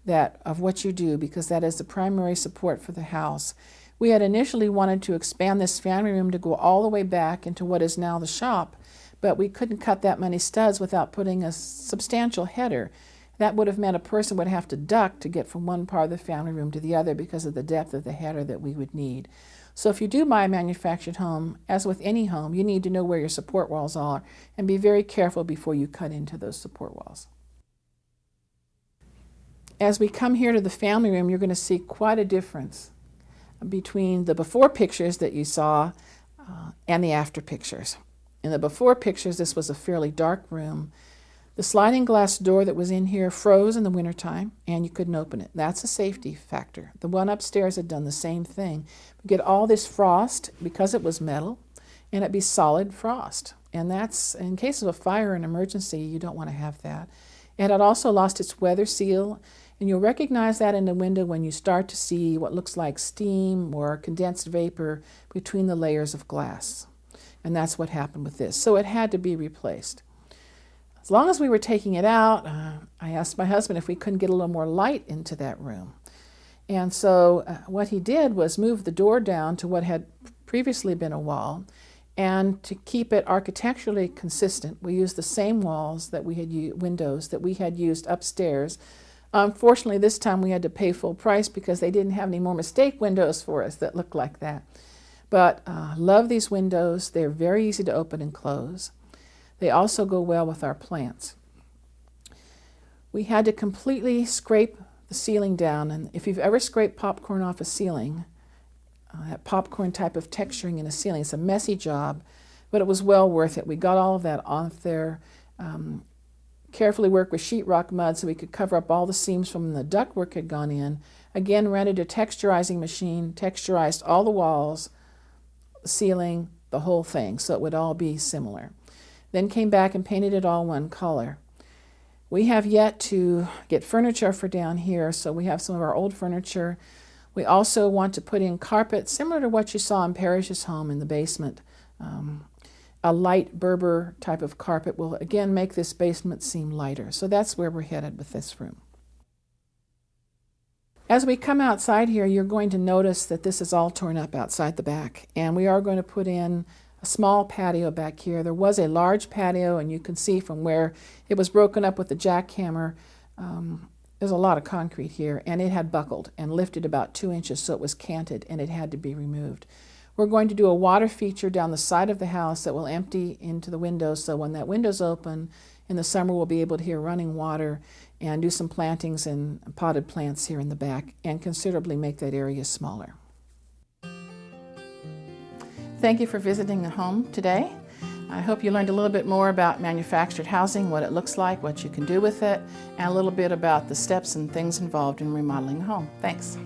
of what you do, because that is the primary support for the house. We had initially wanted to expand this family room to go all the way back into what is now the shop, but we couldn't cut that many studs without putting a substantial header. That would have meant a person would have to duck to get from one part of the family room to the other because of the depth of the header that we would need. So if you do buy a manufactured home, as with any home, you need to know where your support walls are and be very careful before you cut into those support walls. As we come here to the family room, you're going to see quite a difference between the before pictures that you saw and the after pictures. In the before pictures, this was a fairly dark room. The sliding glass door that was in here froze in the wintertime, and you couldn't open it. That's a safety factor. The one upstairs had done the same thing. We get all this frost because it was metal, and it'd be solid frost. And that's, in case of a fire or an emergency, you don't want to have that. It had also lost its weather seal, and you'll recognize that in the window when you start to see what looks like steam or condensed vapor between the layers of glass. And that's what happened with this. So it had to be replaced. As long as we were taking it out, I asked my husband if we couldn't get a little more light into that room. And so what he did was move the door down to what had previously been a wall, and to keep it architecturally consistent, we used the same walls that we had windows that we had used upstairs. Unfortunately, this time we had to pay full price because they didn't have any more mistake windows for us that looked like that. But love these windows. They're very easy to open and close. They also go well with our plants. We had to completely scrape the ceiling down, and if you've ever scraped popcorn off a ceiling, that popcorn type of texturing in a ceiling, it's a messy job, but it was well worth it. We got all of that off there, carefully worked with sheetrock mud so we could cover up all the seams from the ductwork had gone in. Again, rented a texturizing machine, texturized all the walls, the ceiling, the whole thing, so it would all be similar. Then came back and painted it all one color. We have yet to get furniture for down here, so we have some of our old furniture. We also want to put in carpet, similar to what you saw in Parrish's home in the basement. A light Berber type of carpet will again make this basement seem lighter. So that's where we're headed with this room. As we come outside here, you're going to notice that this is all torn up outside the back, and we are going to put in a small patio back here. There was a large patio, and you can see from where it was broken up with the jackhammer, there's a lot of concrete here, and it had buckled and lifted about 2 inches, so it was canted, and it had to be removed. We're going to do a water feature down the side of the house that will empty into the windows, so when that window's open in the summer, we'll be able to hear running water and do some plantings and potted plants here in the back and considerably make that area smaller. Thank you for visiting the home today. I hope you learned a little bit more about manufactured housing, what it looks like, what you can do with it, and a little bit about the steps and things involved in remodeling a home. Thanks.